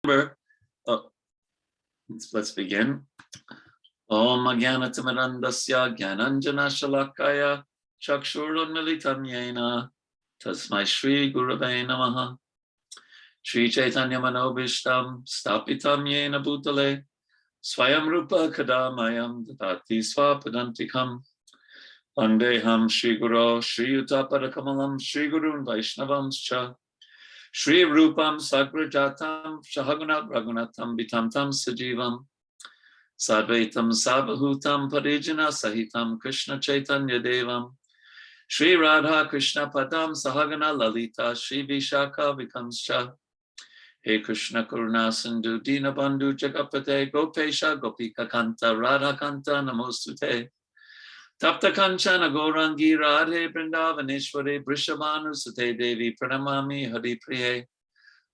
Remember, let's begin. Om Agyanatimirandasya Gyananjana Shalakaya Chakshurunmilitam Yena Tasmai Shri Gurave Namaha Shri Chaitanya Manobishtam Stapitam Yena Bhutale Swayam Rupa Kadamayam Dadati Swapadantikam Vandeham Shri Guru Shri Utapadakamalam Shri Gurun Vaishnavamscha Shri Rupam Sagrajatam Shahagunat Raghunatam Vitamtam Sajivam Sadvaitam Sabhahutam Parijana Sahitam Krishna Chaitanya Devam Shri Radha Krishna Padam Sahagana Lalita Shri Vishaka Vikamscha He Krishna Karuna Sindhu Dinabandhu Jagapate Gopesha Gopika Kanta Radha Kanta Namostute Tapta Kanchana Gourangi Radhe Vrindavaneshwari Brishabhanu Sute Devi Pranamami Hari Priye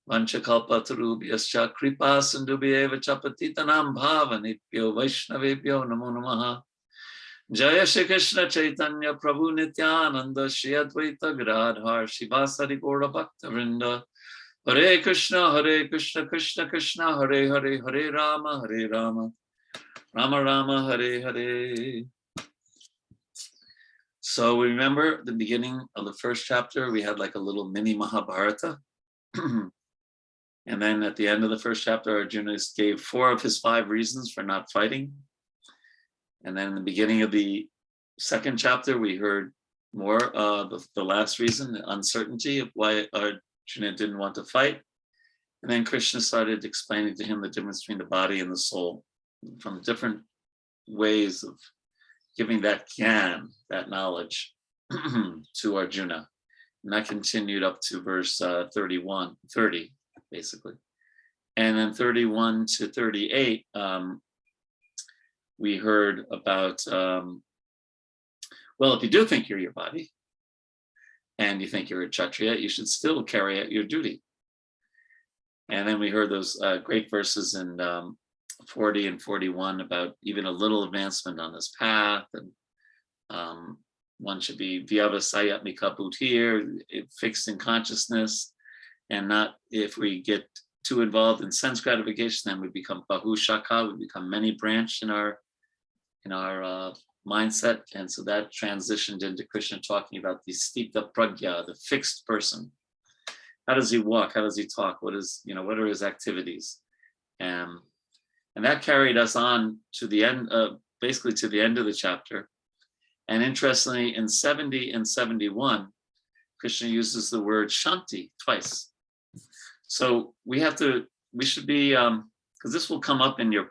Vanchakalpa Tarubhyascha Kripa Sindhubhyeva Chapatitanam Bhavanitpyo Vaishnavebhyo Namo Namaha Jaya Shri Krishna Chaitanya Prabhu Nityananda Shri Advaita Gadadhar Shivasari Gaura Bhakta Vrinda Hare Krishna Krishna Krishna Hare Hare Hare Rama Rama Rama Hare Hare. So we remember the beginning of the first chapter, we had like a little mini Mahabharata. And then at the end of the first chapter, Arjuna gave 4 of his 5 reasons for not fighting. And then in the beginning of the second chapter, we heard more the last reason, the uncertainty of why Arjuna didn't want to fight. And then Krishna started explaining to him the difference between the body and the soul from different ways of giving that gyan, that knowledge to Arjuna. And that continued up to verse 30, basically. And then 31 to 38, we heard about, well, if you do think you're your body, and you think you're a Kshatriya, you should still carry out your duty. And then we heard those great verses in 40 and 41 about even a little advancement on this path, and one should be vyavasayatmika buddhir, fixed in consciousness, and not, if we get too involved in sense gratification, then we become bahushaka, we become many branched in our mindset. And so that transitioned into Krishna talking about the stipta pragya, the fixed person. How does he walk? How does he talk? What are his activities? And that carried us on to the end, basically to the end of the chapter. And interestingly, in 70 and 71, Krishna uses the word shanti twice. So we should be, because this will come up when you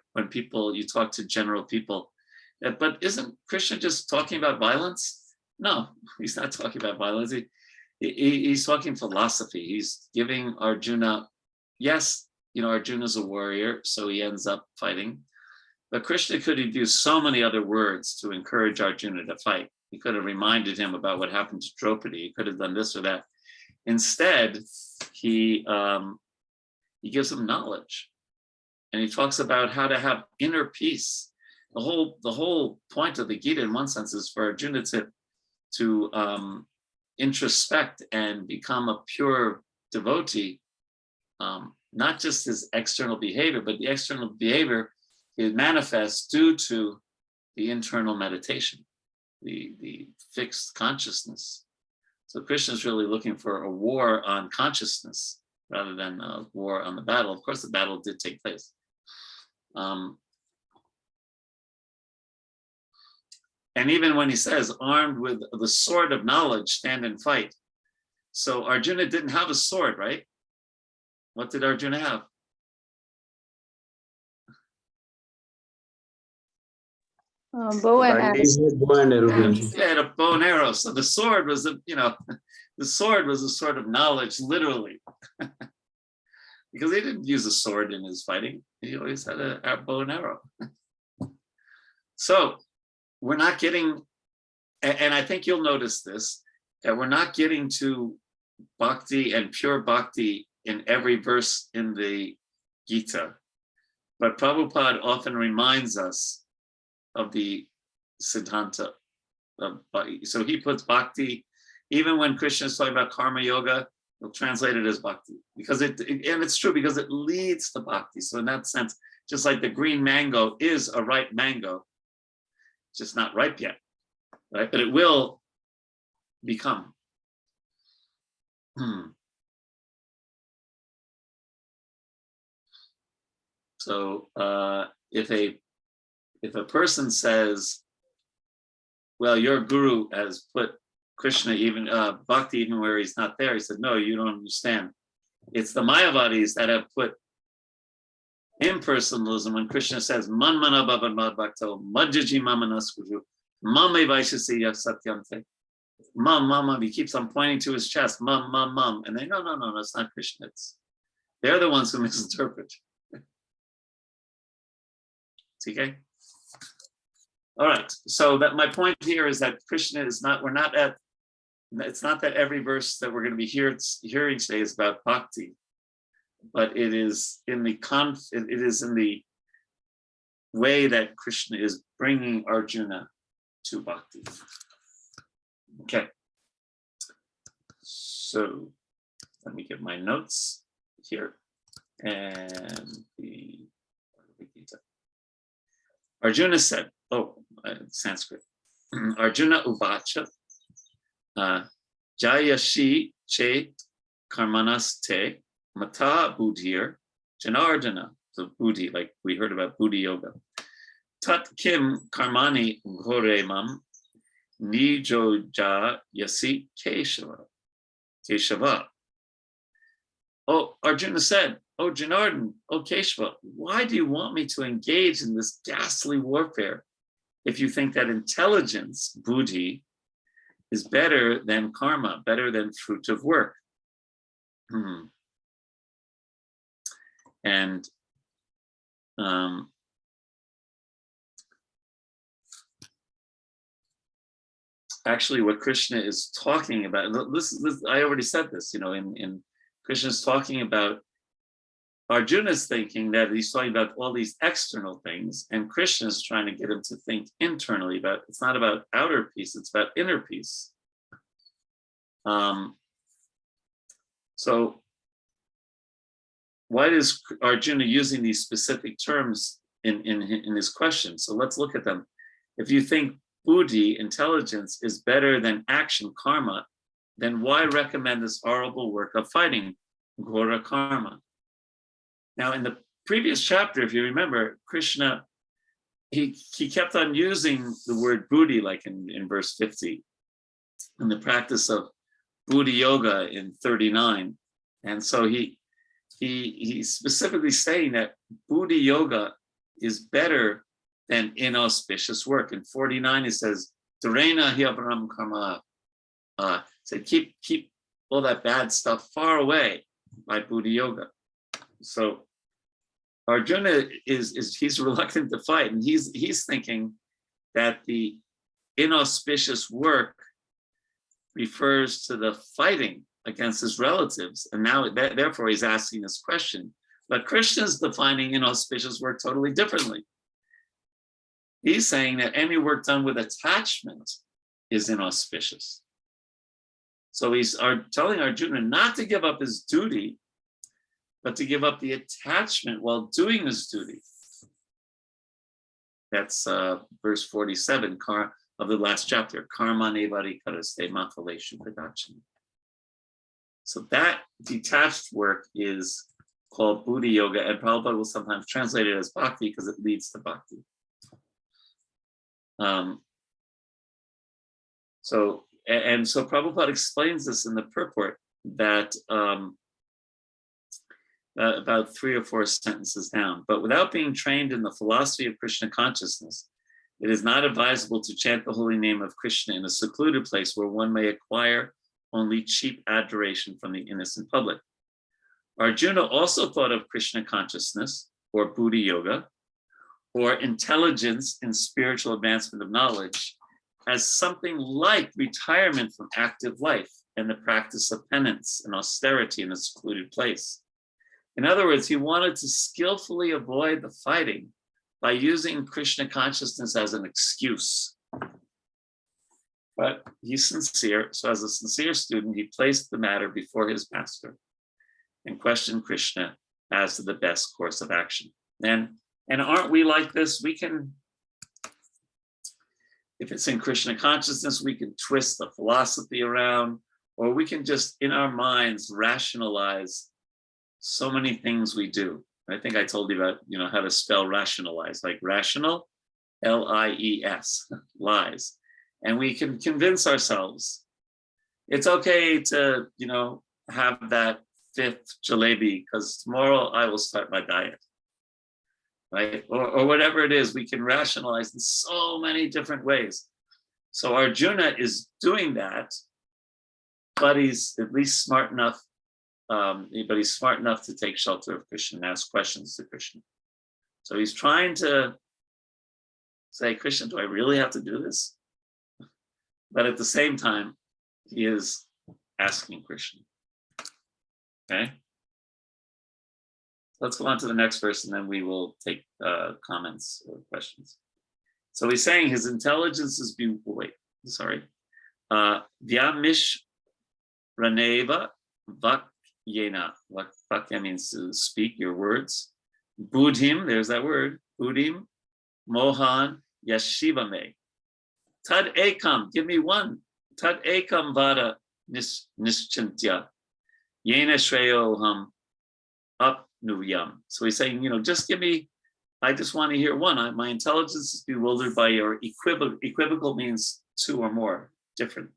talk to general people. But isn't Krishna just talking about violence? No, he's not talking about violence. He's talking philosophy. He's giving Arjuna, yes, Arjuna's a warrior, so he ends up fighting. But Krishna could have used so many other words to encourage Arjuna to fight. He could have reminded him about what happened to Draupadi. He could have done this or that. Instead, he gives him knowledge, and he talks about how to have inner peace. The whole point of the Gita, in one sense, is for Arjuna to introspect and become a pure devotee. Not just his external behavior, but the external behavior is manifest due to the internal meditation, the fixed consciousness. So Krishna is really looking for a war on consciousness rather than a war on the battle. Of course, the battle did take place. And even when he says, armed with the sword of knowledge, stand and fight. So Arjuna didn't have a sword, right? What did Arjuna have? Bow and arrow. He had a bow and arrow. So the sword was the sword was a sword of knowledge, literally. Because he didn't use a sword in his fighting. He always had a bow and arrow. So we're not getting, and I think you'll notice this, that we're not getting to bhakti and pure bhakti in every verse in the Gita. But Prabhupada often reminds us of the Siddhanta of bhakti. So he puts bhakti, even when Krishna is talking about karma yoga, We'll translate it as bhakti because and it's true because it leads to bhakti. So in that sense, just like the green mango is a ripe mango, it's just not ripe yet, right? But it will become. So if a person says, well, your guru has put Krishna even bhakti even where he's not there, he said, no, you don't understand. It's the Mayavadis that have put impersonalism when Krishna says manmana babad bhakto majjaji mamanaskuru mame vaishasiya satyante. Mum, he keeps on pointing to his chest, mum, and they no, that's not Krishna. They're the ones who misinterpret. Okay. All right. So that my point here is that Krishna is not. It's not that every verse that we're going to be hearing today is about bhakti, but it is in the way that Krishna is bringing Arjuna to bhakti. Okay. So let me get my notes here and the Bhagavad Gita. Arjuna said, Sanskrit. Arjuna uvacha jayashi chet karmanaste mata buddhir janardana. So buddhi, like we heard about buddhi yoga. Tat kim karmani ghoremam nijoja yasi Keshava. Oh, Arjuna said, oh, Janardana, oh, Keshava, why do you want me to engage in this ghastly warfare if you think that intelligence, buddhi, is better than karma, better than fruit of work? And actually what Krishna is talking about, this I already said this, in Krishna's talking about, Arjuna's thinking that he's talking about all these external things, and Krishna's trying to get him to think internally about, it's not about outer peace, it's about inner peace. So why is Arjuna using these specific terms in his question? So let's look at them. If you think buddhi, intelligence, is better than action, karma, then why recommend this horrible work of fighting, ghora karma? Now, in the previous chapter, if you remember, Krishna, he kept on using the word buddhi, like in verse 50, in the practice of buddhi yoga in 39. And so he's specifically saying that buddhi yoga is better than inauspicious work. In 49, he says, Dharena hyabharam karma. So keep all that bad stuff far away by buddhi yoga. So Arjuna he's reluctant to fight, and he's thinking that the inauspicious work refers to the fighting against his relatives, and now therefore he's asking this question. But Krishna's defining inauspicious work totally differently. He's saying that any work done with attachment is inauspicious. So he's telling Arjuna not to give up his duty, but to give up the attachment while doing his duty. That's verse 47 of the last chapter. Karma nevari karaste maphaleshu kadachana. So that detached work is called buddhi yoga, and Prabhupada will sometimes translate it as bhakti because it leads to bhakti. So Prabhupada explains this in the purport that about 3 or 4 sentences down. But without being trained in the philosophy of Krishna consciousness, it is not advisable to chant the holy name of Krishna in a secluded place where one may acquire only cheap adoration from the innocent public. Arjuna also thought of Krishna consciousness, or buddhi yoga, or intelligence in spiritual advancement of knowledge, as something like retirement from active life and the practice of penance and austerity in a secluded place. In other words, he wanted to skillfully avoid the fighting by using Krishna consciousness as an excuse. But he's sincere. So as a sincere student, he placed the matter before his master and questioned Krishna as to the best course of action. And aren't we like this? We can, if it's in Krishna consciousness, we can twist the philosophy around, or we can just in our minds rationalize so many things we do. I think I told you about, how to spell rationalize, like rational, L-I-E-S, lies. And we can convince ourselves it's okay to, have that 5th jalebi because tomorrow I will start my diet, right? Or whatever it is, we can rationalize in so many different ways. So Arjuna is doing that, but he's at least smart enough, but he's smart enough to take shelter of Krishna and ask questions to Krishna. So he's trying to say, Krishna, do I really have to do this? But at the same time, he is asking Krishna. Okay? Let's go on to the next verse and then we will take comments or questions. So he's saying his intelligence is beautiful. Vyamish Raneva Vakyena. Vakya means to speak your words. Buddhim, there's that word. Buddhim Mohan Yashivame. Tad ekam, give me one. Tad ekam vada nischintya. Yena shreyoham apnuyam. So he's saying, just give me, I just want to hear one. My intelligence is bewildered by your equivocal means two or more different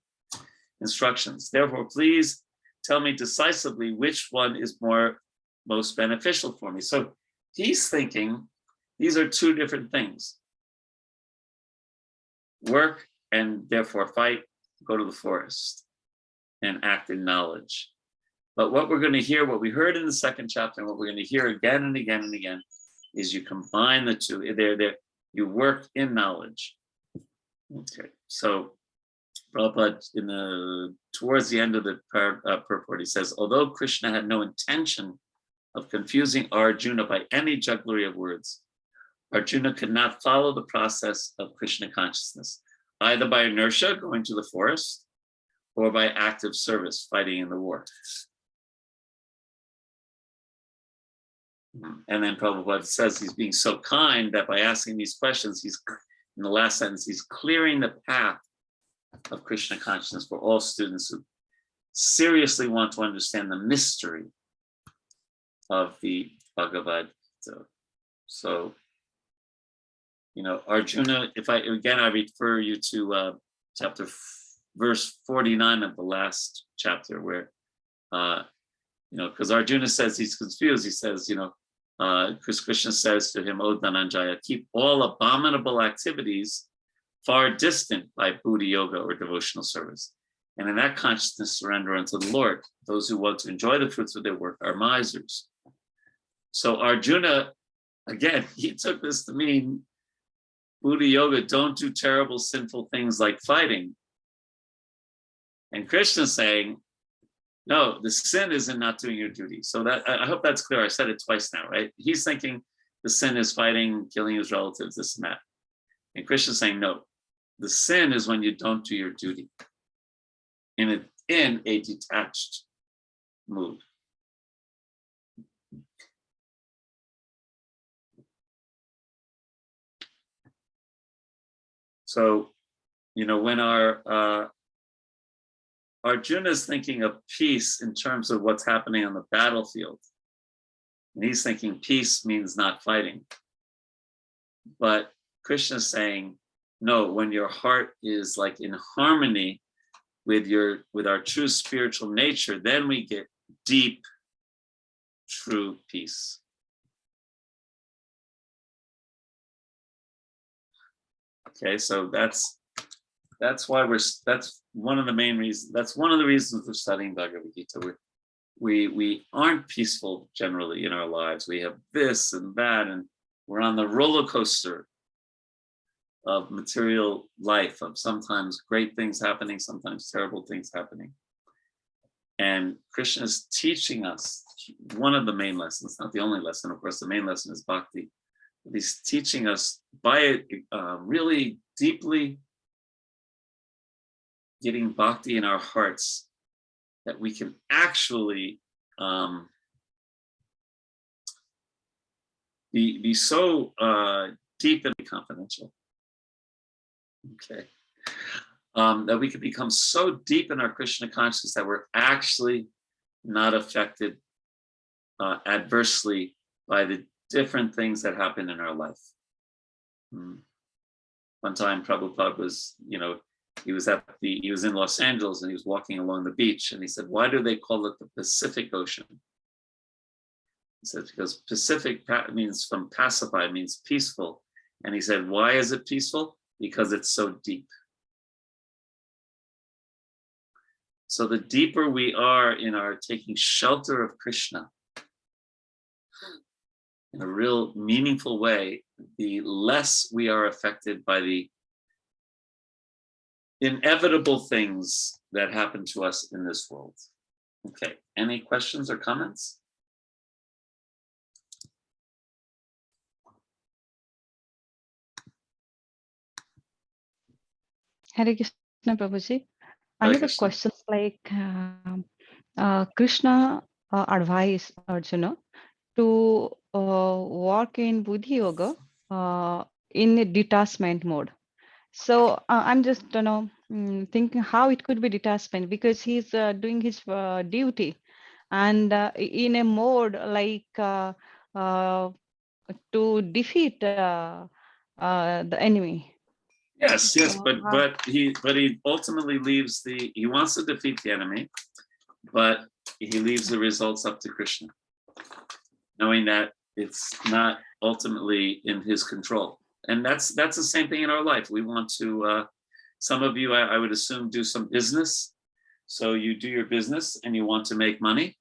instructions. Therefore, please tell me decisively which one is most beneficial for me. So he's thinking these are two different things. Work and therefore fight, go to the forest and act in knowledge. But what we're going to hear, what we heard in the second chapter, and what we're going to hear again and again and again, is you combine the two. You work in knowledge. Okay, so Prabhupada, towards the end of the purport, he says, although Krishna had no intention of confusing Arjuna by any jugglery of words, Arjuna could not follow the process of Krishna consciousness, either by inertia, going to the forest, or by active service, fighting in the war. And then Prabhupada says he's being so kind that by asking these questions, in the last sentence, he's clearing the path of Krishna consciousness for all students who seriously want to understand the mystery of the Bhagavad Gita. So, Arjuna, I refer you to verse 49 of the last chapter where, because Arjuna says he's confused. He says, Krishna says to him, O Dhananjaya, keep all abominable activities far distant by Buddha yoga or devotional service. And in that consciousness, surrender unto the Lord. Those who want to enjoy the fruits of their work are misers. So Arjuna, again, he took this to mean Buddha yoga, don't do terrible, sinful things like fighting. And Krishna's saying, no, the sin is in not doing your duty. So that I hope that's clear. I said it twice now, right? He's thinking the sin is fighting, killing his relatives, this and that. And Krishna's saying, no, the sin is when you don't do your duty in a detached mood. So, when our Arjuna is thinking of peace in terms of what's happening on the battlefield, and he's thinking peace means not fighting. But Krishna is saying, no, when your heart is like in harmony with our true spiritual nature, then we get deep, true peace. Okay, so that's one of the main reasons. That's one of the reasons we're studying Bhagavad Gita. We aren't peaceful generally in our lives. We have this and that, and we're on the roller coaster of material life, of sometimes great things happening, sometimes terrible things happening. And Krishna is teaching us one of the main lessons, not the only lesson. Of course, the main lesson is bhakti. But he's teaching us by really deeply getting bhakti in our hearts, that we can actually be so deep and confidential. Okay. That we can become so deep in our Krishna consciousness that we're actually not affected adversely by the different things that happen in our life. One time Prabhupada was, he was in Los Angeles and he was walking along the beach and he said, why do they call it the Pacific Ocean? He said, because Pacific means from pacify, means peaceful. And he said, why is it peaceful? Because it's so deep. So the deeper we are in our taking shelter of Krishna in a real meaningful way, the less we are affected by the inevitable things that happen to us in this world. Okay, any questions or comments? Hare Krishna, Prabhuji. I Hare have a Krishna. question like Krishna advice Arjuna to walk in Buddhi Yoga in a detachment mode. So I'm just thinking how it could be detachment, because he's doing his duty and in a mode like to defeat the enemy. Yes, So, but he ultimately leaves he wants to defeat the enemy, but he leaves the results up to Krishna, knowing that it's not ultimately in his control. And that's the same thing in our life. We want to, some of you, I would assume, do some business. So you do your business and you want to make money.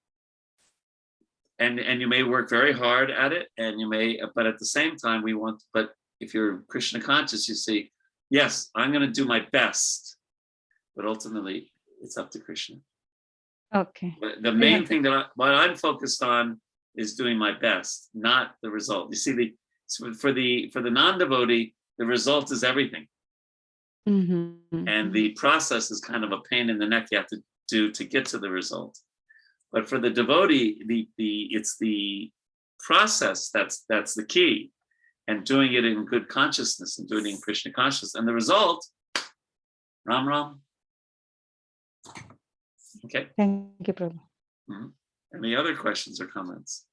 And you may work very hard at it, and you may, but at the same time, but if you're Krishna conscious, you say, yes, I'm going to do my best, but ultimately it's up to Krishna. okay. But the main thing that what I'm focused on is doing my best, not the result. You see, for the non-devotee, the result is everything. Mm-hmm. And the process is kind of a pain in the neck you have to do to get to the result. But for the devotee, it's the process that's the key, and doing it in good consciousness and doing it in Krishna consciousness. And the result, Ram Ram. Okay. Thank you, Prabhu. Mm-hmm. Any other questions or comments?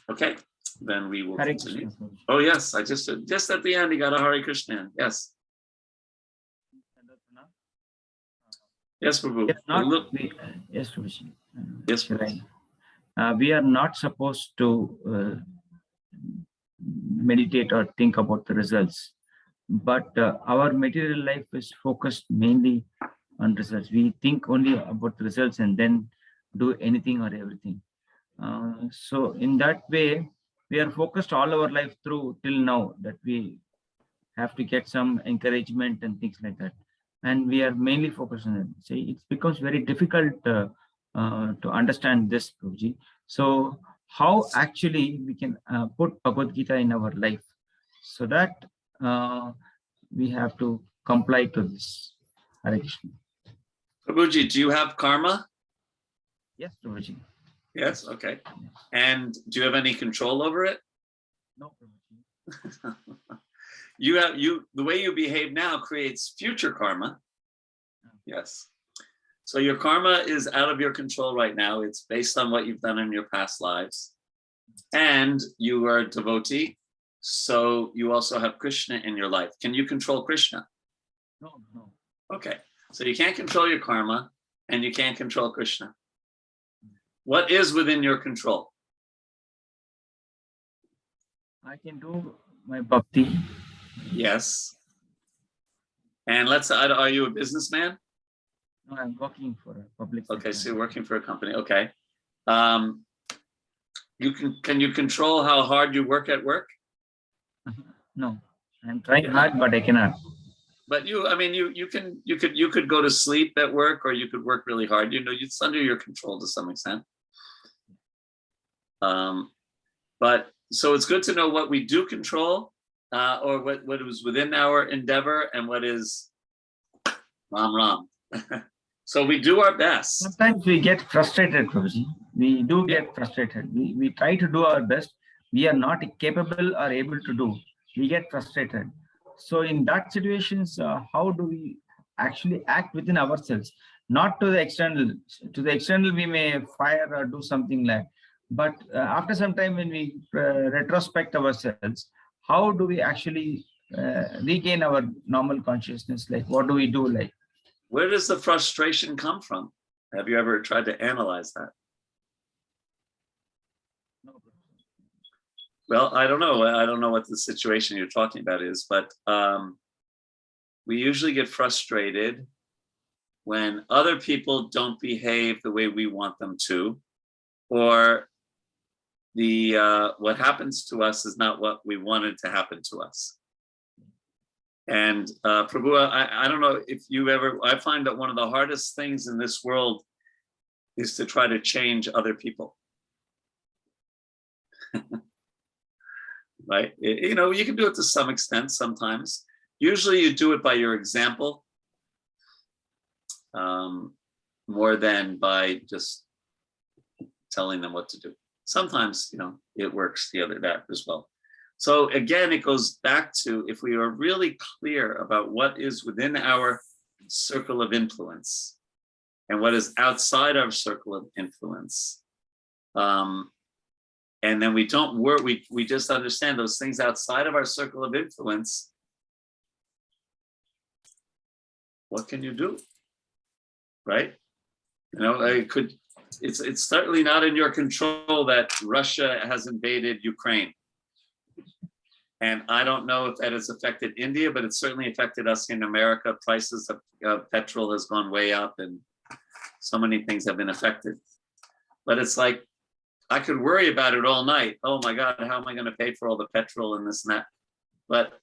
Okay, then we will continue. Oh yes, I just at the end, you got a Hare Krishna. Yes. Yes, Prabhu. Yes, Prabhu. Yes, Prabhu. We are not supposed to meditate or think about the results, but our material life is focused mainly on results. We think only about the results and then do anything or everything. So in that way, we are focused all our life through till now that we have to get some encouragement and things like that. And we are mainly focused on it. See, it becomes very difficult to understand this, Prabhuji. So how actually we can put Bhagavad Gita in our life so that we have to comply to this. Hare Krishna. Prabhuji, do you have karma? Yes, Prabhuji. Yes, okay. And do you have any control over it? No, Prabhuji. The way you behave now creates future karma. Yes. So your karma is out of your control right now. It's based on what you've done in your past lives. And you are a devotee, so you also have Krishna in your life. Can you control Krishna? No. Okay. So you can't control your karma and you can't control Krishna. What is within your control? I can do my bhakti. Yes. And are you a businessman? No, I'm working for a public sector. Okay, so you're working for a company. Okay. Can you control how hard you work at work? No, I'm trying hard, but I cannot. But you could go to sleep at work, or you could work really hard. It's under your control to some extent. But so it's good to know what we do control, or what is within our endeavor and what is Ram. So we do our best. Sometimes we get frustrated, Prabhuji. We do get frustrated. We try to do our best. We are not capable or able to do. We get frustrated. So in that situations, how do we actually act within ourselves? Not to the external. To the external, we may fire or do something like. But after some time, when we retrospect ourselves, how do we actually regain our normal consciousness? Like, what do we do? Like, where does the frustration come from? Have you ever tried to analyze that? Well, I don't know. I don't know what the situation you're talking about is, but we usually get frustrated when other people don't behave the way we want them to, or what happens to us is not what we wanted to happen to us. And Prabhu, I don't know if you've ever, I find that one of the hardest things in this world is to try to change other people. Right? You know, you can do it to some extent sometimes. Usually you do it by your example, more than by just telling them what to do. Sometimes, you know, it works that as well. So again, it goes back to, if we are really clear about what is within our circle of influence and what is outside our circle of influence, and then we don't work, we just understand those things outside of our circle of influence, what can you do? Right? You know, it's certainly not in your control that Russia has invaded Ukraine. And I don't know if that has affected India, but it's certainly affected us in America. Prices of petrol has gone way up and so many things have been affected. But it's like, I could worry about it all night. Oh my God, how am I going to pay for all the petrol and this and that? But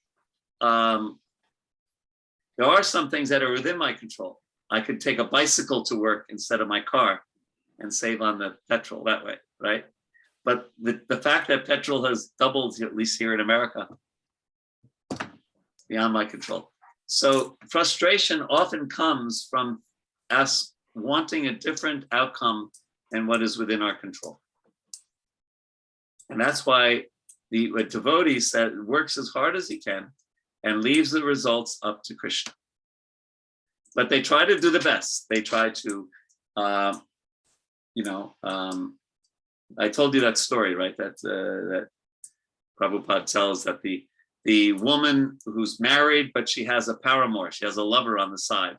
there are some things that are within my control. I could take a bicycle to work instead of my car and save on the petrol that way, right? But the fact that petrol has doubled, at least here in America, beyond my control. So frustration often comes from us wanting a different outcome than what is within our control. And that's why the devotee said works as hard as he can and leaves the results up to Krishna. But they try to do the best. They try to, I told you that story, right? That Prabhupada tells that the woman who's married, but she has a paramour, she has a lover on the side.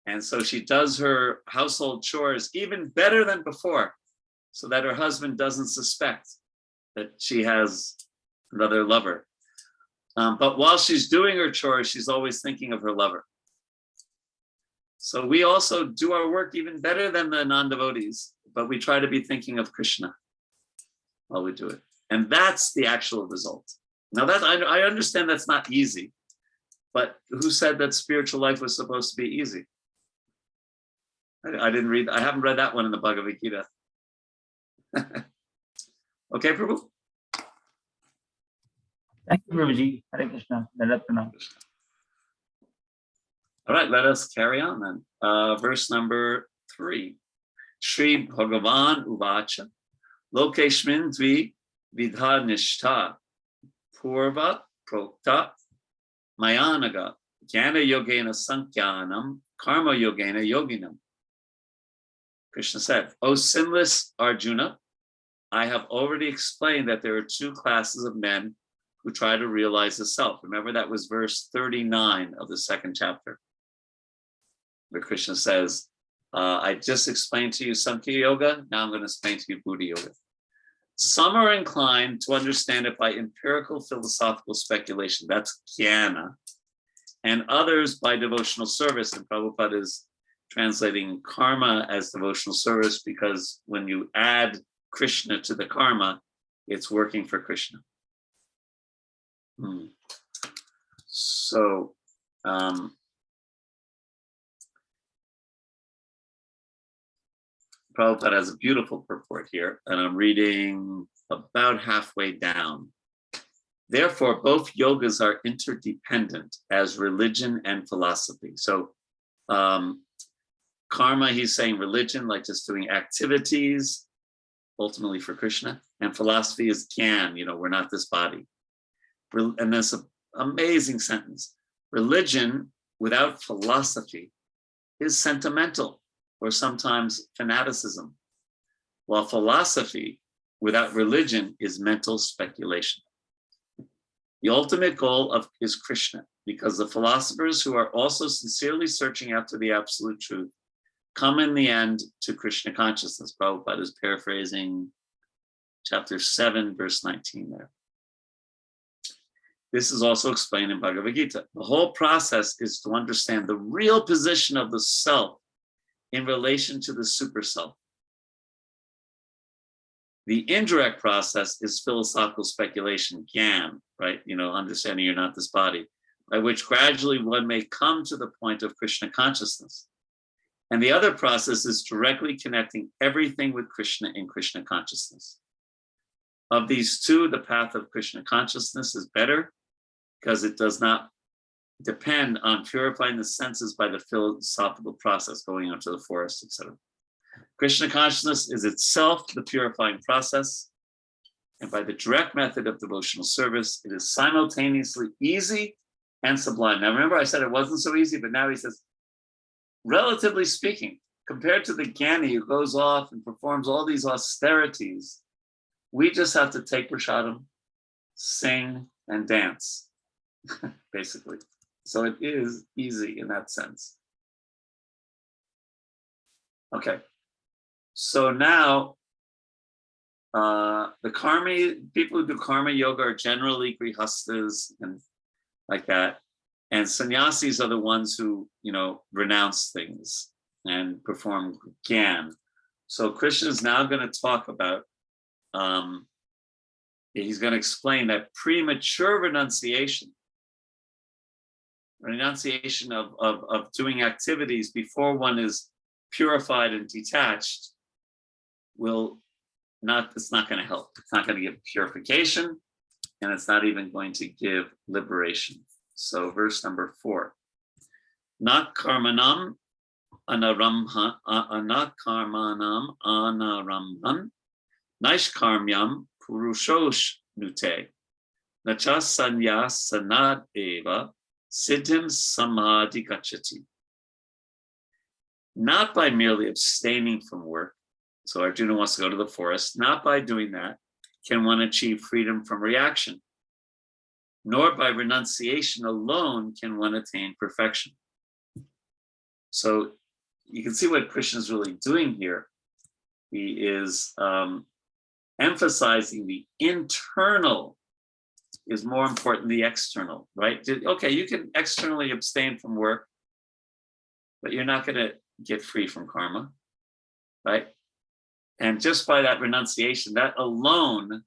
And so she does her household chores even better than before, so that her husband doesn't suspect that she has another lover. But while she's doing her chores, she's always thinking of her lover. So we also do our work even better than the non-devotees, but we try to be thinking of Krishna while we do it. And that's the actual result. Now that I understand that's not easy, but who said that spiritual life was supposed to be easy? I haven't read that one in the Bhagavad Gita. Okay, Prabhu? Thank you, Prabhuji. Hare Krishna. All right, let us carry on then. Verse number 3. Shri Bhagavan Uvacha Lokeshmin Dvi Vidha Nishta Purva Prokta Mayanaga Jnana Yogena Sankyanam Karma Yogena Yoginam. Krishna said, O sinless Arjuna, I have already explained that there are two classes of men who try to realize the self. Remember, that was verse 39 of the 2nd chapter, where Krishna says, I just explained to you Sankhya Yoga, now I'm going to explain to you Buddha Yoga. Some are inclined to understand it by empirical philosophical speculation, that's jnana, and others by devotional service. And Prabhupada is translating karma as devotional service because when you add Krishna to the karma, it's working for Krishna. So, Prabhupada has a beautiful purport here, and I'm reading about halfway down. Therefore, both yogas are interdependent as religion and philosophy. So karma, he's saying religion, like just doing activities, ultimately for Krishna, and philosophy is gyan, we're not this body. And that's an amazing sentence. Religion without philosophy is sentimental, or sometimes fanaticism, while philosophy without religion is mental speculation. The ultimate goal is Krishna, because the philosophers who are also sincerely searching after the absolute truth come in the end to Krishna consciousness. Prabhupada is paraphrasing chapter 7, verse 19 there. This is also explained in Bhagavad Gita. The whole process is to understand the real position of the self in relation to the super self. The indirect process is philosophical speculation, gyan, right? Understanding you're not this body, by which gradually one may come to the point of Krishna consciousness. And the other process is directly connecting everything with Krishna in Krishna consciousness. Of these two, the path of Krishna consciousness is better because it does not depend on purifying the senses by the philosophical process, going out to the forest, etc. Krishna consciousness is itself the purifying process, and by the direct method of devotional service, it is simultaneously easy and sublime. Now remember, I said it wasn't so easy, but now he says, relatively speaking, compared to the Jnani who goes off and performs all these austerities, we just have to take prasadam, sing, and dance, basically. So it is easy in that sense. Okay. So now, the people who do karma yoga are generally grihastas and like that. And sannyasis are the ones who, renounce things and perform gyan. So Krishna is now going to talk about, he's going to explain that premature renunciation of doing activities before one is purified and detached it's not going to help. It's not going to give purification, and it's not even going to give liberation. So verse number 4. Not karmanam anaramhan, naishkarmyam purushosh nute, nacha sanyasanad eva siddhim samadhi gacchati. Not by merely abstaining from work, so Arjuna wants to go to the forest, not by doing that can one achieve freedom from reaction, nor by renunciation alone can one attain perfection. So you can see what Krishna is really doing here. He is emphasizing the internal is more important than the external, right? Okay, you can externally abstain from work, but you're not going to get free from karma, right? And just by that renunciation, that alone,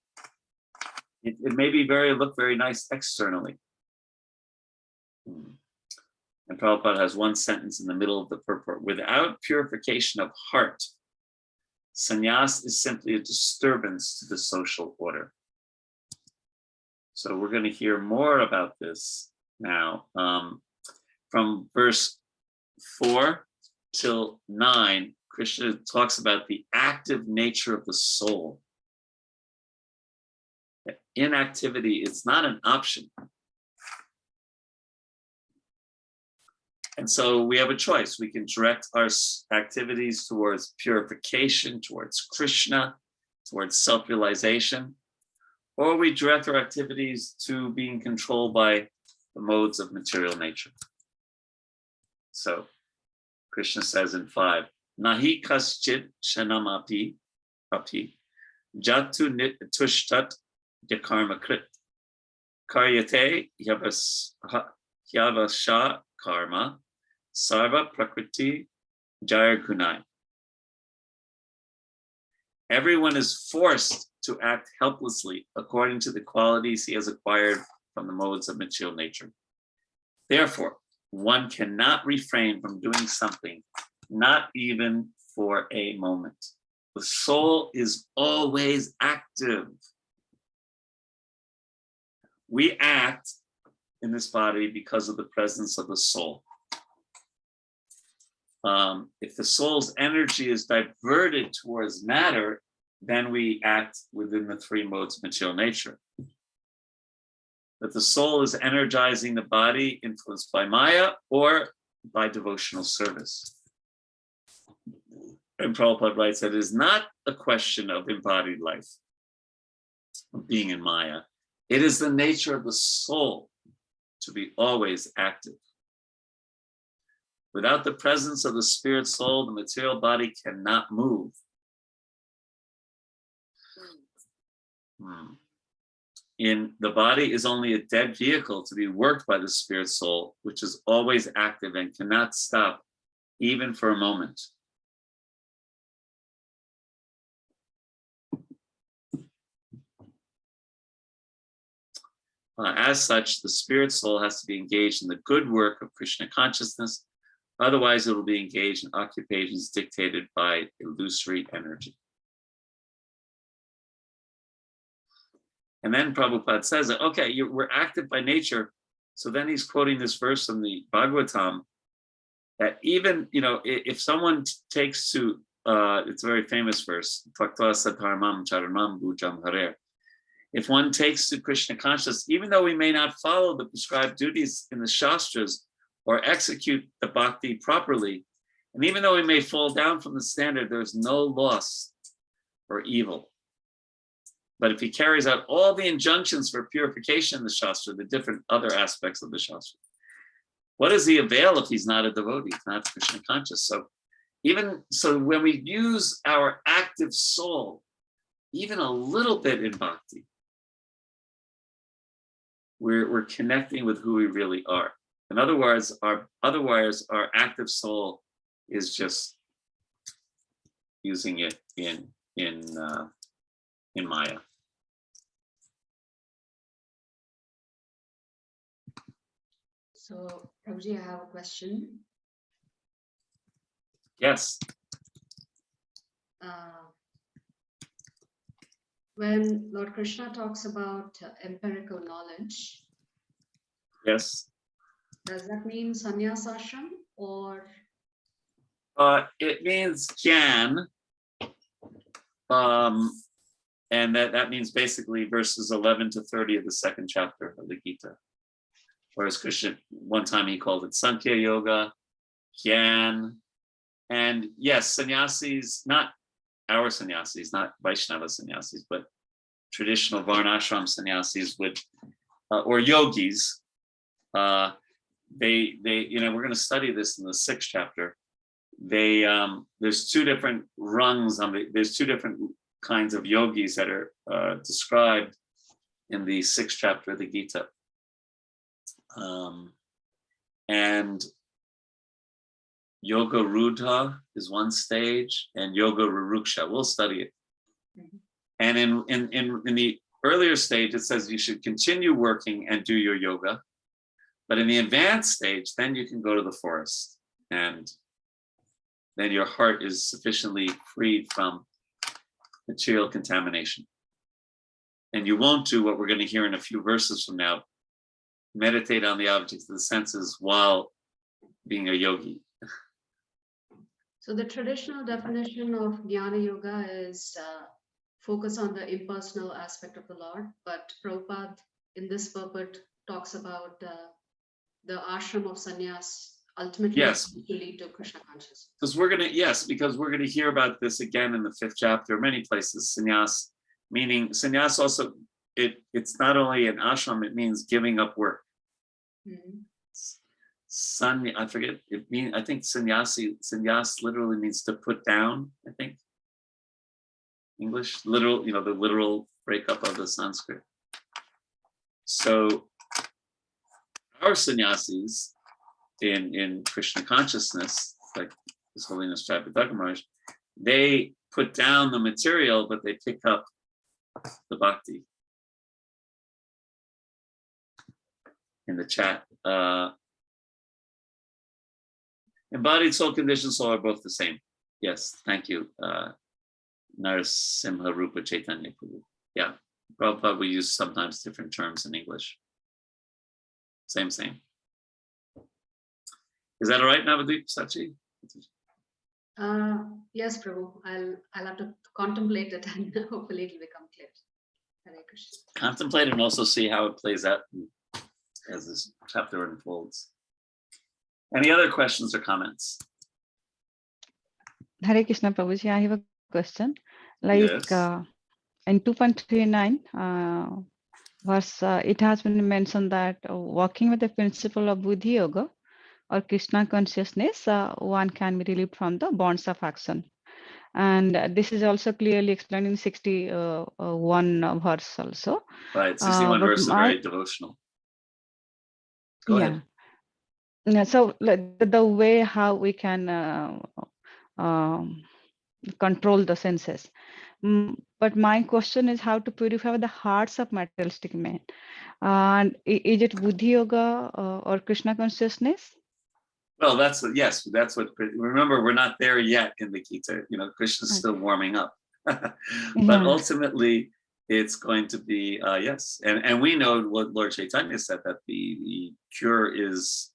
it may be look very nice externally. And Prabhupada has one sentence in the middle of the purport: without purification of heart, sannyas is simply a disturbance to the social order. So we're going to hear more about this now. From verse 4 till 9, Krishna talks about the active nature of the soul. Inactivity is not an option. And so we have a choice. We can direct our activities towards purification, towards Krishna, towards self-realization, or we direct our activities to being controlled by the modes of material nature. So Krishna says in 5, Nahi kaschid shanamapi api jatu tushtat yakarma krit karyate yavasha karma sarva prakriti jaya gunai. Everyone is forced to act helplessly according to the qualities he has acquired from the modes of material nature. Therefore, one cannot refrain from doing something, not even for a moment. The soul is always active. We act in this body because of the presence of the soul. If the soul's energy is diverted towards matter, then we act within the three modes of material nature. That the soul is energizing the body influenced by Maya or by devotional service. And Prabhupada writes that it is not a question of embodied life, of being in Maya. It is the nature of the soul to be always active. Without the presence of the spirit soul, the material body cannot move. In the body is only a dead vehicle to be worked by the spirit soul, which is always active and cannot stop even for a moment. As such, the spirit soul has to be engaged in the good work of Krishna consciousness. Otherwise, it will be engaged in occupations dictated by illusory energy. And then Prabhupada says that, okay, we're active by nature. So then he's quoting this verse from the Bhagavatam, that even, if someone takes to, it's a very famous verse, if one takes to Krishna consciousness, even though we may not follow the prescribed duties in the Shastras or execute the bhakti properly, and even though we may fall down from the standard, there's no loss or evil. But if he carries out all the injunctions for purification in the Shastra, the different other aspects of the Shastra, what does he avail if he's not a devotee, not Krishna conscious? So when we use our active soul, even a little bit in bhakti, we're connecting with who we really are. In other words, our active soul is just using it in Maya. So, Prabhuji, I have a question. Yes. When Lord Krishna talks about empirical knowledge, Yes. does that mean sannyas ashram or? It means jnana, and that means basically verses 11 to 30 of the second chapter of the Gita. Whereas Krishna, one time he called it Sankhya Yoga, Jnana, and yes, sannyasis, not our sannyasis, not Vaishnava sannyasis, but traditional Varnashram sannyasis would, or yogis, we're going to study this in the 6th chapter. There's two different rungs there's two different kinds of yogis that are described in the 6th chapter of the Gita. And Yoga Rudha is one stage, and Yoga Ruruksha. We'll study it. Mm-hmm. And in the earlier stage, it says you should continue working and do your yoga. But in the advanced stage, then you can go to the forest, and then your heart is sufficiently freed from material contamination. And you won't do what we're going to hear in a few verses from now, meditate on the objects of the senses while being a yogi. So the traditional definition of Jnana Yoga is focus on the impersonal aspect of the Lord, but Prabhupada in this purport talks about the ashram of sannyas ultimately yes. to lead to Krishna consciousness. Because we're going to hear about this again in the 5th chapter, many places. Sannyas, meaning sannyas also, it's not only an ashram, it means giving up work. Mm-hmm. I forget, I think sannyas literally means to put down, I think. English, literal, the literal breakup of the Sanskrit. So our sannyasis in Krishna consciousness, like His Holiness Jayapataka Maharaj, they put down the material, but they pick up the bhakti. In the chat, embodied soul, conditioned soul are both the same. Yes, thank you. Narasimha Rupa Chaitanya Prabhu. Yeah, Prabhupada, we use sometimes different terms in English. Same. Is that all right, Navadip Sachi? Yes, Prabhu. I'll have to contemplate it and hopefully it'll become clear. Hare Krishna. Contemplate and also see how it plays out as this chapter unfolds. Any other questions or comments? Hare Krishna Prabhuji, I have a question. Like Yes. in 2.39 verse, it has been mentioned that working with the principle of Buddhi Yoga or Krishna consciousness, one can be relieved from the bonds of action. And this is also clearly explained in 61 verse also. Right, 61 but verses are very devotional. Go ahead. Yeah, so like, the way how we can control the senses. But my question is how to purify the hearts of materialistic men. And is it Buddhi Yoga or Krishna consciousness? Well, that's what, remember, we're not there yet in the Gita. You know, Krishna's still warming up. But ultimately, it's going to be, yes. And we know what Lord Chaitanya said, that the cure is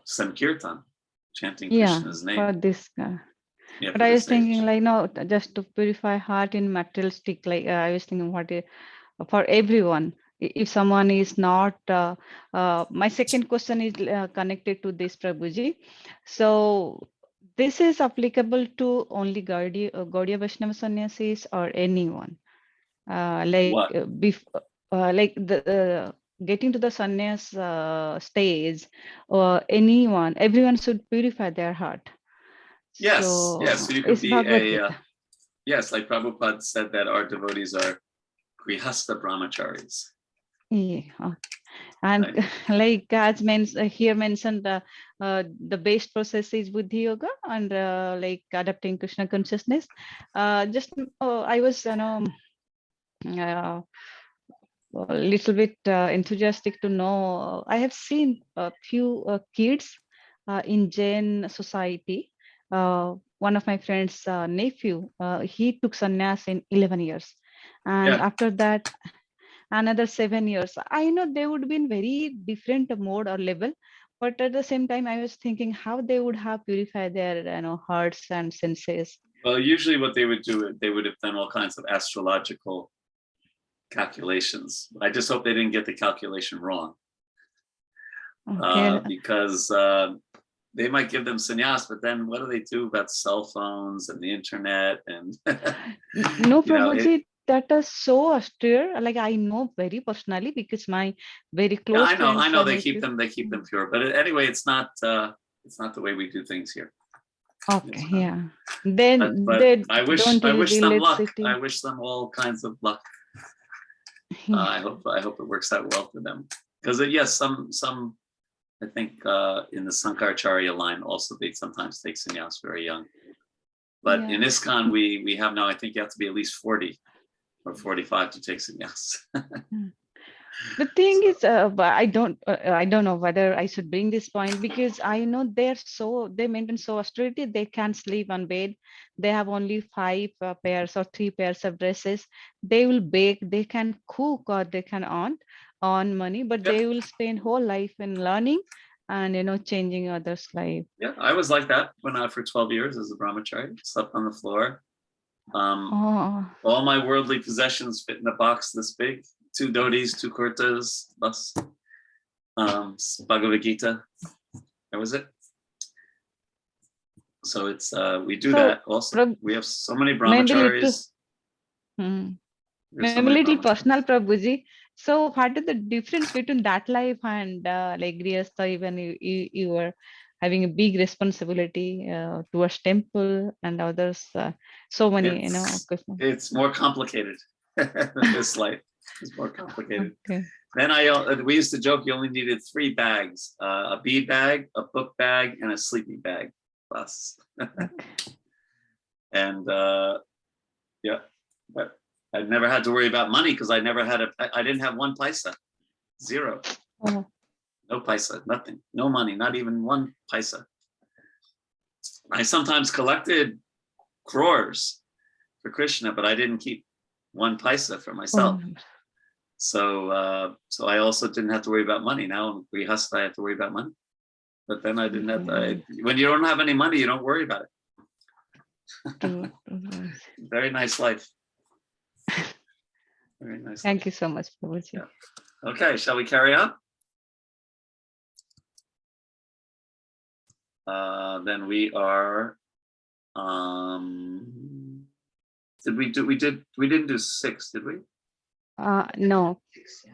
Sankirtan, chanting Krishna's name. For this. Yeah, but I was thinking like, no, just to purify heart in materialistic, like I was thinking for everyone. If someone is not, my second question is connected to this, Prabhuji. So this is applicable to only Gaudiya Vaishnava sannyasis or anyone? Getting to the sannyas stage, or everyone should purify their heart. Yes, so you could be yes, like Prabhupada said that our devotees are grihastha brahmacharis. Yeah. And right. Like as here mentioned, the base process is Buddhi Yoga and like adapting Krishna consciousness. I was a little bit enthusiastic to know. I have seen a few kids in Jain society. One of my friend's nephew, he took sannyas in 11 years. And after that, another 7 years. I know they would be in very different mode or level, but at the same time, I was thinking how they would have purified their hearts and senses. Well, usually what they would do, they would have done all kinds of astrological calculations. I just hope they didn't get the calculation wrong. Okay. Because they might give them sannyas, but then what do they do about cell phones and the internet? And no, Prabhuji, that is so austere. Like I know very personally because my very close friends. I know they keep them pure. But anyway, it's not the way we do things here. Okay, yeah. Then but I wish them luck. I wish them all kinds of luck. I hope it works out well for them. Because yes, some I think in the Sankaracharya line also they sometimes take sannyas very young. But in ISKCON we have now, I think you have to be at least 40 or 45 to take sannyas. The thing is, I don't know whether I should bring this point because I know they maintain so austerity. They can't sleep on bed. They have only 5 pairs or 3 pairs of dresses. They will bake. They can cook or they can earn money, but they will spend whole life in learning and changing others' life. Yeah, I was like that for 12 years as a brahmachari. Slept on the floor. All my worldly possessions fit in a box this big. 2 dhotis, 2 kurtas, bus, Bhagavad Gita. That was it. So it's we do that also. We have so many brahmacharis. Maybe little personal, Prabhuji. So what is the difference between that life and like Grihastha, even you were having a big responsibility towards temple and others, so many, It's more complicated than this life. It's more complicated. Okay. Then we used to joke you only needed 3 bags: a bead bag, a book bag, and a sleeping bag. Plus, and but I never had to worry about money because I didn't have 1 paisa, 0, no paisa, nothing, no money, not even 1 paisa. I sometimes collected crores for Krishna, but I didn't keep 1 paisa for myself. So I also didn't have to worry about money. Now I'm grihastha, I have to worry about money. But then I didn't have to, when you don't have any money, you don't worry about it. Very nice life. Very nice. Thank you so much, Prabhuji. Yeah. Okay, shall we carry on? Then we are, we didn't do 6, did we? No. 6, yeah.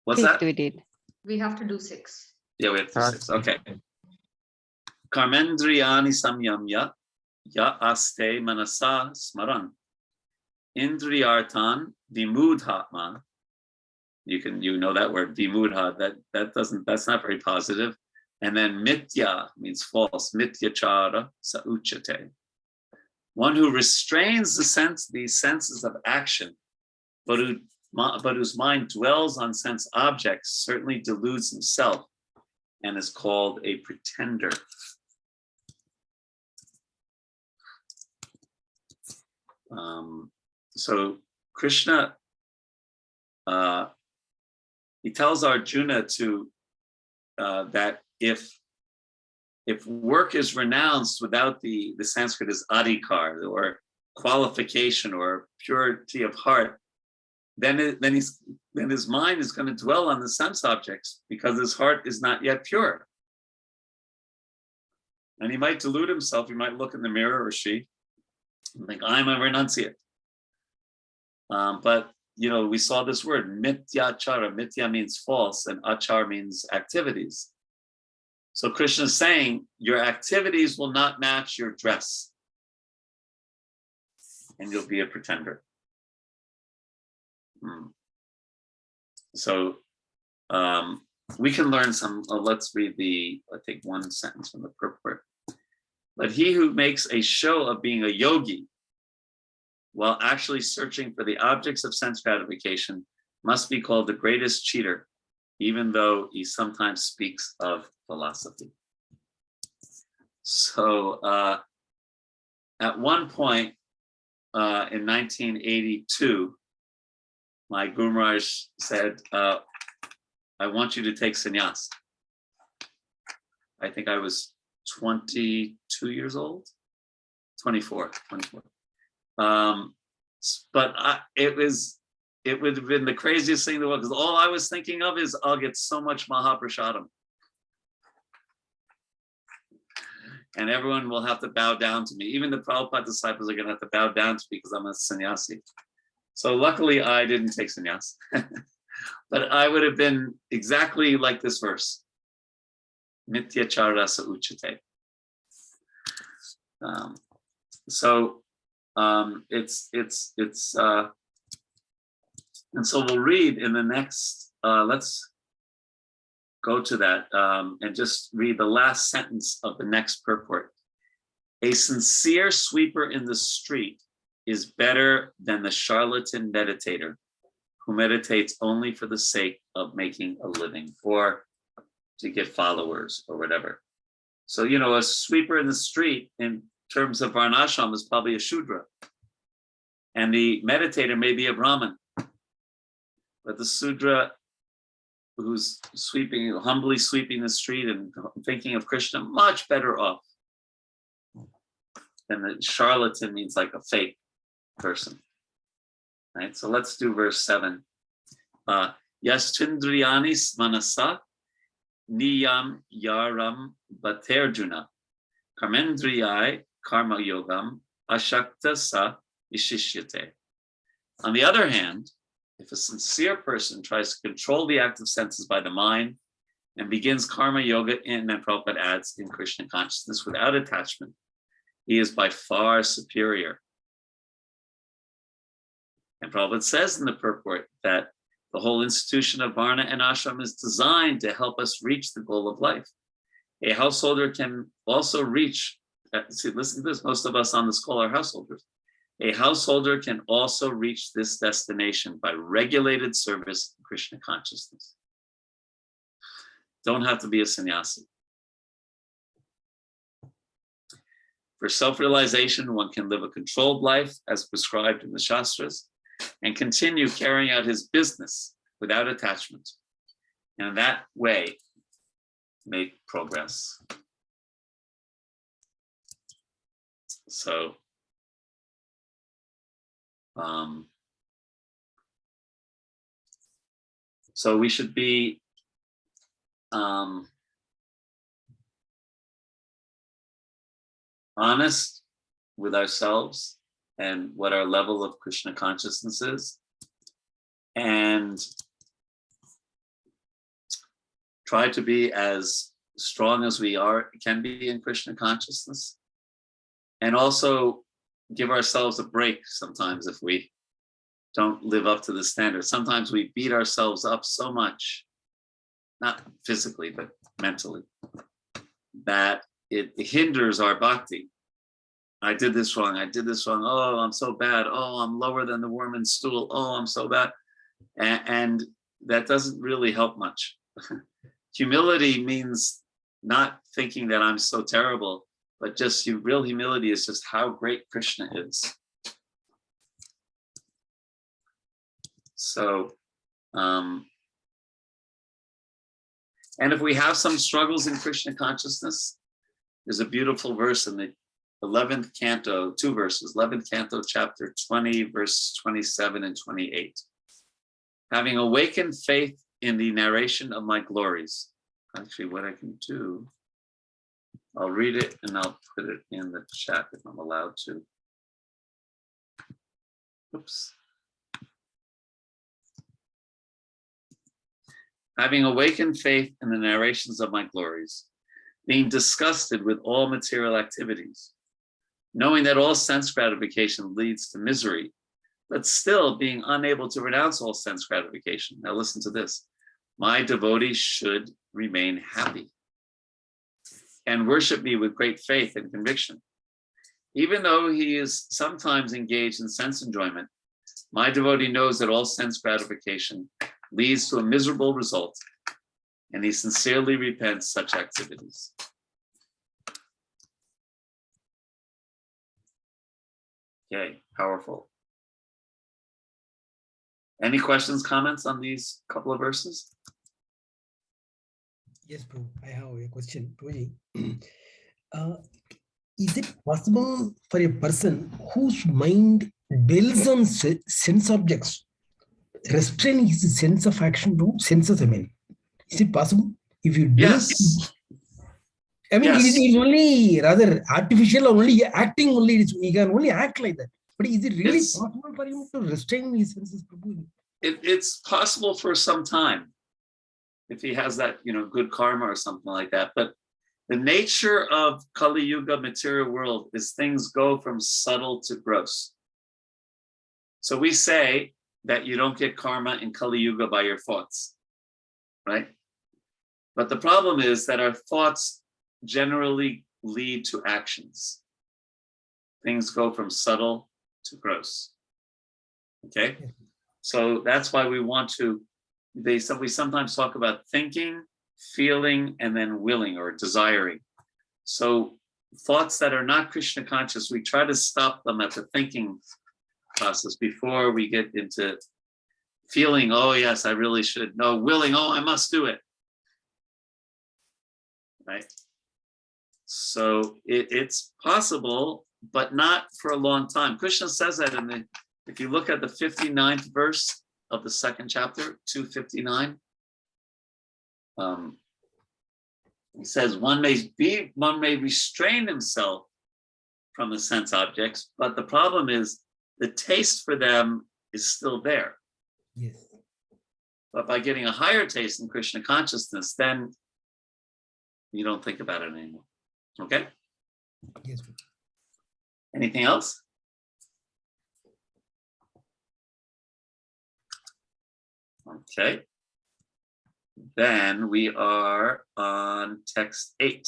What's Fifth that? we did. We have to do 6. Yeah, we have to do 6. Okay. Karmendriyani samyamya ya aste manasa smaran. Indriyartan vimudhatma. You know that word vimudha. That's not very positive. And then mitya means false. Mityachara sauchate. One who restrains these senses of action, but whose mind dwells on sense objects, certainly deludes himself and is called a pretender. So Krishna, he tells Arjuna that if work is renounced without the Sanskrit is adhikar, or qualification or purity of heart, then his mind is going to dwell on the sense objects because his heart is not yet pure. And he might delude himself. He might look in the mirror, or she, and think, I'm a renunciate. But we saw this word, mityachara. Mitya means false, and achar means activities. So Krishna is saying, your activities will not match your dress, and you'll be a pretender. So we can learn some, let's read I think 1 sentence from the purport. But he who makes a show of being a yogi while actually searching for the objects of sense gratification must be called the greatest cheater, even though he sometimes speaks of philosophy. So at one point in 1982, my Guru Maharaj said, I want you to take sannyas. I think I was 22 years old, 24. But it would have been the craziest thing in the world, because all I was thinking of is, I'll get so much Mahaprashadam. And everyone will have to bow down to me. Even the Prabhupada disciples are going to have to bow down to me because I'm a sannyasi. So luckily I didn't take sannyas. But I would have been exactly like this verse. Mityachara sauchate. And so we'll read in the next, let's go to that and just read the last sentence of the next purport. A sincere sweeper in the street is better than the charlatan meditator who meditates only for the sake of making a living or to get followers or whatever. So, a sweeper in the street in terms of varnashram is probably a Shudra. And the meditator may be a Brahmin. But the Sudra who's humbly sweeping the street and thinking of Krishna, much better off than the charlatan, means like a fake person. Right? So let's do verse 7. Yaschindriyani manasa niyam yaram bhaterjuna karmendriyai karma yogam ashakta sa ishishyate. On the other hand, if a sincere person tries to control the active senses by the mind and begins karma yoga and Prabhupada adds in Krishna consciousness without attachment, he is by far superior. And Prabhupada says in the purport that the whole institution of Varna and Ashram is designed to help us reach the goal of life. A householder can also reach, listen to this, most of us on this call are householders. A householder can also reach this destination by regulated service in Krishna consciousness. Don't have to be a sannyasi. For self-realization, one can live a controlled life as prescribed in the Shastras and continue carrying out his business without attachment. And in that way, make progress. So, so we should be honest with ourselves and what our level of Krishna consciousness is, and try to be as strong as we can be in Krishna consciousness, and also give ourselves a break sometimes if we don't live up to the standard. Sometimes we beat ourselves up so much, not physically, but mentally, that it hinders our bhakti. I did this wrong. I did this wrong. Oh, I'm so bad. Oh, I'm lower than the worm in stool. Oh, I'm so bad. And that doesn't really help much. Humility means not thinking that I'm so terrible, but just real humility is just how great Krishna is. So, and if we have some struggles in Krishna consciousness, there's a beautiful verse in the 11th canto, 2 verses, 11th canto, chapter 20, verse 27 and 28. Having awakened faith in the narration of my glories. Actually, what I can do, I'll read it and I'll put it in the chat if I'm allowed to. Oops. Having awakened faith in the narrations of my glories, being disgusted with all material activities, knowing that all sense gratification leads to misery, but still being unable to renounce all sense gratification. Now listen to this. My devotee should remain happy and worship me with great faith and conviction. Even though he is sometimes engaged in sense enjoyment, my devotee knows that all sense gratification leads to a miserable result, and he sincerely repents such activities. Okay, powerful. Any questions, comments on these couple of verses? Yes, Prabhu, I have a question. Prabhuji, is it possible for a person whose mind dwells on sense objects, restrain his sense of action to senses? I mean, is it possible? If you dwell, Yes. I mean, Yes. it is only rather artificial, or only acting only. He can only act like that. But is it really possible for him to restrain his senses? Prabhu? It's possible for some time if he has that, good karma or something like that. But the nature of Kali Yuga material world is things go from subtle to gross. So we say that you don't get karma in Kali Yuga by your thoughts, right? But the problem is that our thoughts generally lead to actions. Things go from subtle to gross. Okay? So that's why we want to, we sometimes talk about thinking, feeling, and then willing or desiring. So thoughts that are not Krishna conscious, we try to stop them at the thinking process before we get into feeling, oh yes, I really should. No, willing, oh, I must do it. Right? So it's possible, but not for a long time. Krishna says that if you look at the 59th verse of the 2nd chapter, 259, he says one may restrain himself from the sense objects, but the problem is the taste for them is still there. Yes. But by getting a higher taste in Krishna consciousness, then you don't think about it anymore. Okay? Yes. Anything else? Okay. Then we are on text 8.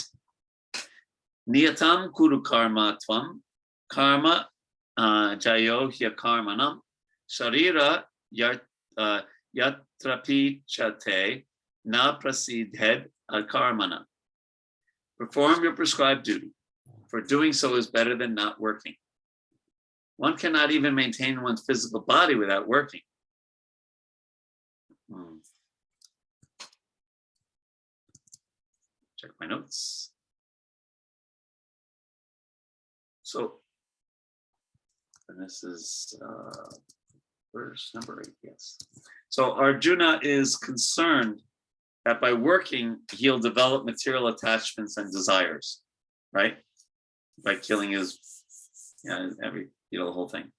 Niyatam kuru karma tvam karma jayo hya karmanam sharira yatrapi chate na prasidhed karmana. Perform your prescribed duty, for doing so is better than not working. One cannot even maintain one's physical body without working. Check my notes. So, and this is verse number 8, yes. So Arjuna is concerned that by working, he'll develop material attachments and desires, right? By killing his, the whole thing.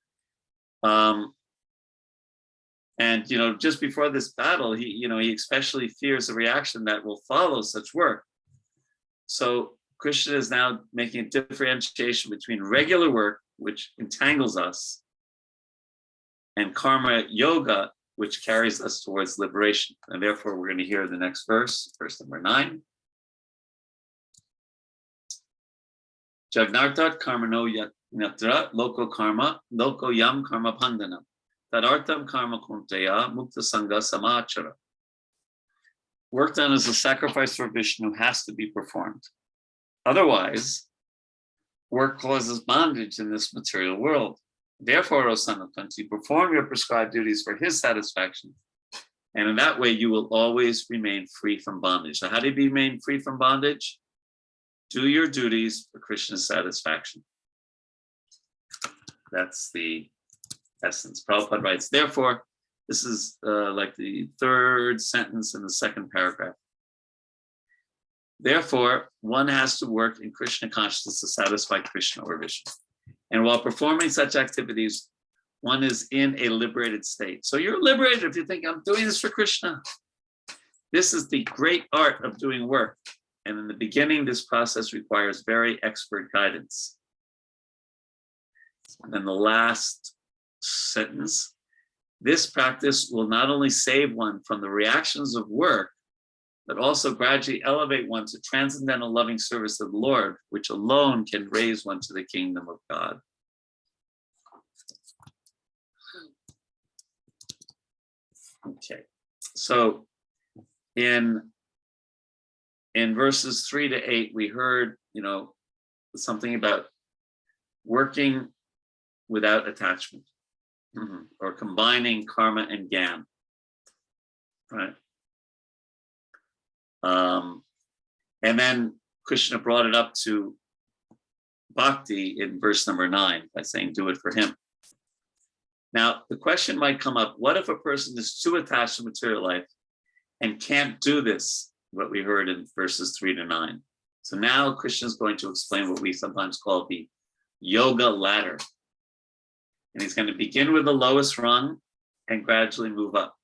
And, just before this battle, he especially fears the reaction that will follow such work. So Krishna is now making a differentiation between regular work, which entangles us, and karma yoga, which carries us towards liberation. And therefore, we're going to hear the next verse number 9. Jagnartat karmano yatra loko karma, loko yam karma pandana. Tadartam karma kunteya mukta sangha samachara. Work done as a sacrifice for Vishnu has to be performed. Otherwise, work causes bondage in this material world. Therefore, O son of Kunti, perform your prescribed duties for his satisfaction. And in that way, you will always remain free from bondage. So how do you remain free from bondage? Do your duties for Krishna's satisfaction. That's the essence. Prabhupada writes, therefore, this is like the third sentence in the second paragraph. Therefore, one has to work in Krishna consciousness to satisfy Krishna or Vishnu. And while performing such activities, one is in a liberated state. So you're liberated if you think, I'm doing this for Krishna. This is the great art of doing work. And in the beginning, this process requires very expert guidance. And then the last sentence, this practice will not only save one from the reactions of work, but also gradually elevate one to transcendental loving service of the Lord, which alone can raise one to the kingdom of God. Okay, so in verses 3 to 8, we heard, something about working without attachment, or combining karma and gyan, right? And then Krishna brought it up to bhakti in verse number 9 by saying, do it for him. Now, the question might come up, what if a person is too attached to material life and can't do this, what we heard in verses 3 to 9? So now Krishna is going to explain what we sometimes call the yoga ladder. And he's going to begin with the lowest rung and gradually move up.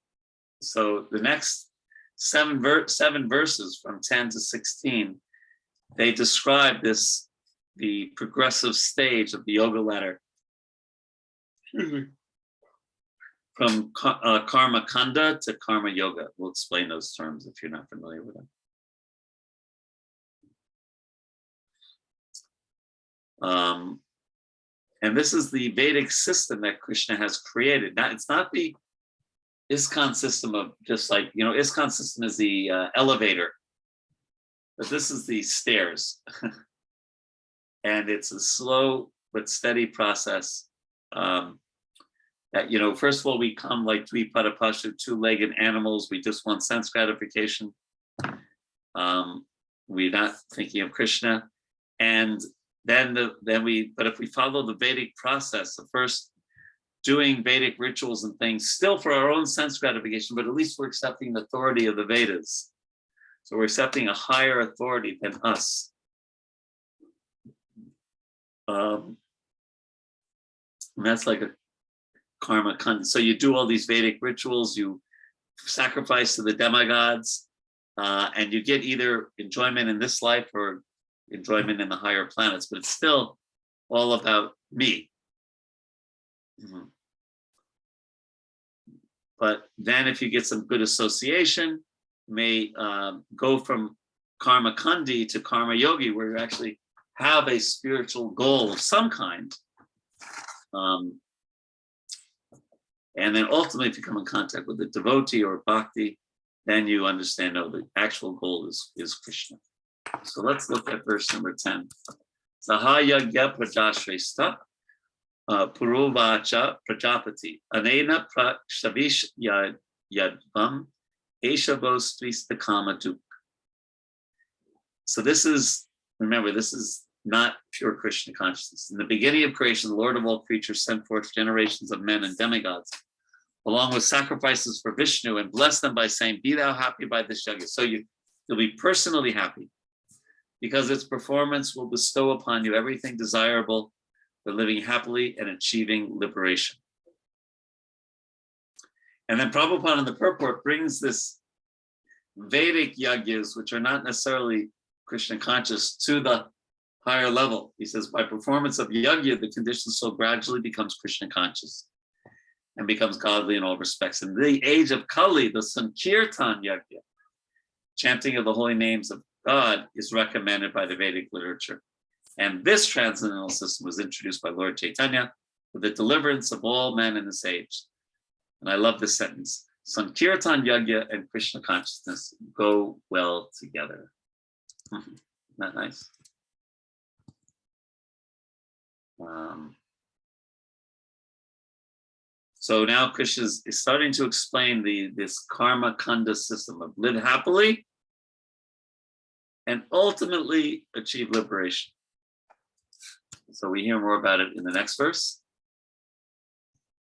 So the next seven verses from 10 to 16, they describe the progressive stage of the yoga ladder. From karma kanda to karma yoga. We'll explain those terms if you're not familiar with them. And this is the Vedic system that Krishna has created. Now, it's not the ISKCON system of just like, ISKCON system is the elevator, but this is the stairs. And it's a slow but steady process. That, first of all, we come like Dvipada Pashu, two-legged animals. We just want sense gratification. We're not thinking of Krishna. And but if we follow the Vedic process, the first doing Vedic rituals and things, still for our own sense gratification, but at least we're accepting the authority of the Vedas. So we're accepting a higher authority than us. And that's like a karma kanda. So you do all these Vedic rituals, you sacrifice to the demigods, and you get either enjoyment in this life or enjoyment in the higher planets, but it's still all about me. But then if you get some good association, you may go from karma kandi to karma yogi, where you actually have a spiritual goal of some kind. And then ultimately, if you come in contact with a devotee or bhakti, then you understand, the actual goal is Krishna. So let's look at verse number 10. Sahayagya Prajashresta Purovacha Prajapati Anena Prakshavish Yadvam Eshavostris Kama Duk. So this is, remember, this is not pure Krishna consciousness. In the beginning of creation, the Lord of all creatures sent forth generations of men and demigods, along with sacrifices for Vishnu, and blessed them by saying, "Be thou happy by this yajna." So you'll be personally happy, because its performance will bestow upon you everything desirable for living happily and achieving liberation. And then Prabhupada in the purport brings this Vedic yajnas, which are not necessarily Krishna conscious, to the higher level. He says, by performance of yajna, the condition soul gradually becomes Krishna conscious and becomes godly in all respects. In the age of Kali, the Sankirtan yajna, chanting of the holy names of God, is recommended by the Vedic literature. And this transcendental system was introduced by Lord Chaitanya for the deliverance of all men in this age. And I love this sentence: Sankirtan yajna and Krishna consciousness go well together. Isn't that nice? So now Krishna is starting to explain this karma kanda system of live happily and ultimately achieve liberation. So we hear more about it in the next verse.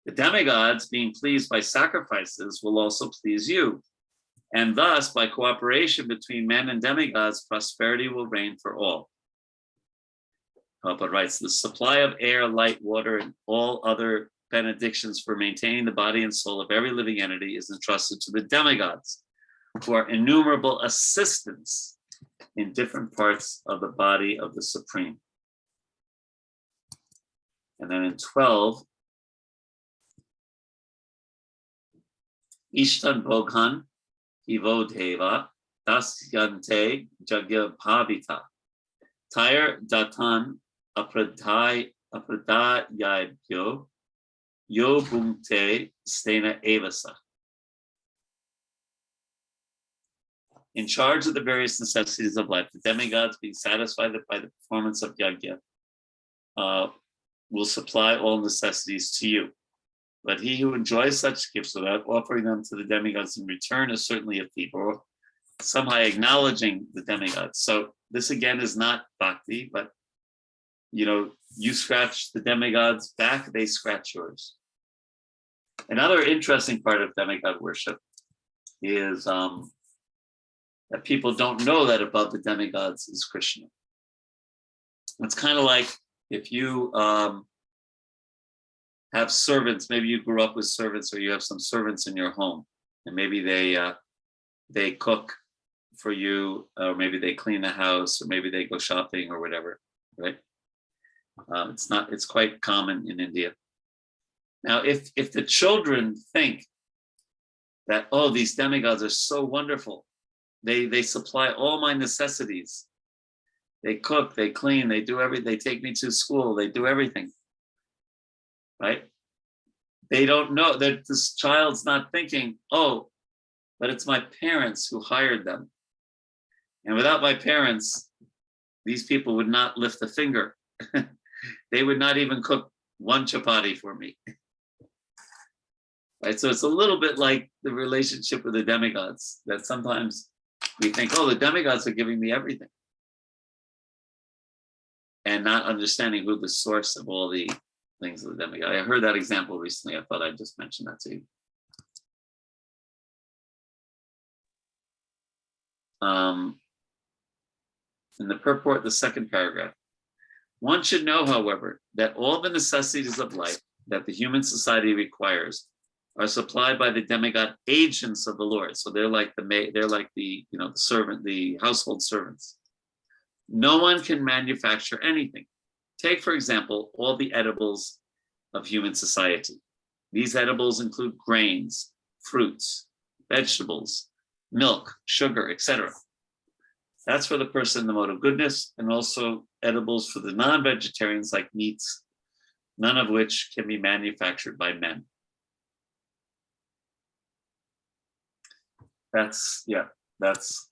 The demigods, being pleased by sacrifices, will also please you. And thus, by cooperation between men and demigods, prosperity will reign for all. Prabhupada writes, the supply of air, light, water, and all other benedictions for maintaining the body and soul of every living entity is entrusted to the demigods, who are innumerable assistants in different parts of the body of the Supreme. And then in 12, Ishtan Boghan Hivodeva Dasyante Jagya Bhavita Tyre Datan Apradayabhyo Yo Bhumte Stena Evasa. In charge of the various necessities of life, the demigods, being satisfied by the performance of yajna, will supply all necessities to you. But he who enjoys such gifts without offering them to the demigods in return is certainly a thief, or somehow acknowledging the demigods. So this again is not bhakti, but you scratch the demigods' back, they scratch yours. Another interesting part of demigod worship is that people don't know that above the demigods is Krishna. It's kind of like if you have servants, maybe you grew up with servants, or you have some servants in your home, and maybe they cook for you, or maybe they clean the house, or maybe they go shopping or whatever, right? It's quite common in India. Now, if the children think that, oh, these demigods are so wonderful, they supply all my necessities, they cook, they clean, they do everything, they take me to school, they do everything, right? They don't know that this child's not thinking, oh, but it's my parents who hired them. And without my parents, these people would not lift a finger. They would not even cook one chapati for me. Right? So it's a little bit like the relationship with the demigods, that sometimes we think, oh, the demigods are giving me everything, and not understanding who the source of all the things of the demigod. I heard that example recently. I thought I'd just mention that to you. In the purport, the second paragraph. One should know, however, that all the necessities of life that the human society requires are supplied by the demigod agents of the Lord. So they're like the servant, the household servants. No one can manufacture anything. Take, for example, all the edibles of human society. These edibles include grains, fruits, vegetables, milk, sugar, etc. That's for the person in the mode of goodness, and also edibles for the non-vegetarians like meats, none of which can be manufactured by men. That's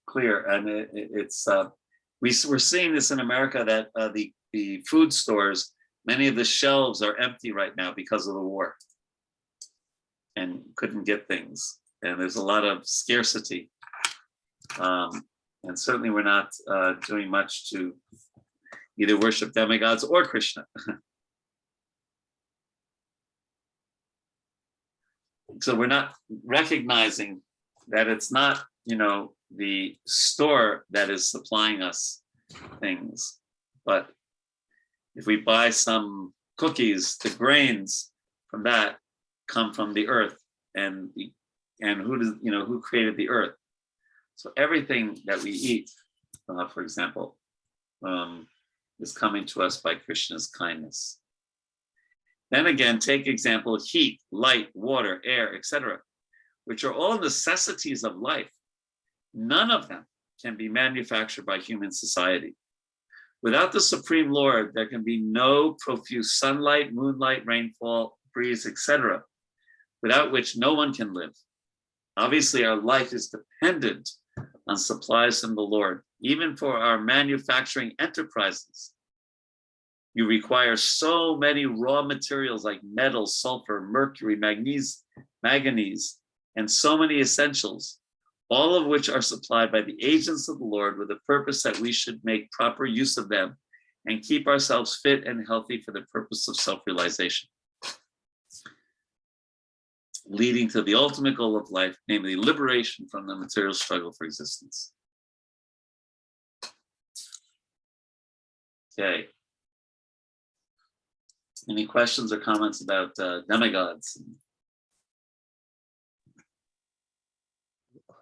clear. And we're seeing this in America, that the the food stores, many of the shelves are empty right now because of the war and couldn't get things. And there's a lot of scarcity. And certainly we're not doing much to either worship demigods or Krishna. So we're not recognizing that it's not, the store that is supplying us things, but if we buy some cookies, the grains from that come from the earth, and who created the earth? So everything that we eat, for example, is coming to us by Krishna's kindness. Then again, take example, heat, light, water, air, etc., which are all necessities of life. None of them can be manufactured by human society. Without the Supreme Lord, there can be no profuse sunlight, moonlight, rainfall, breeze, etc., without which no one can live. Obviously, our life is dependent on supplies from the Lord, even for our manufacturing enterprises. You require so many raw materials like metal, sulfur, mercury, manganese, and so many essentials, all of which are supplied by the agents of the Lord with the purpose that we should make proper use of them and keep ourselves fit and healthy for the purpose of self-realization, leading to the ultimate goal of life, namely liberation from the material struggle for existence. Okay. Any questions or comments about demigods?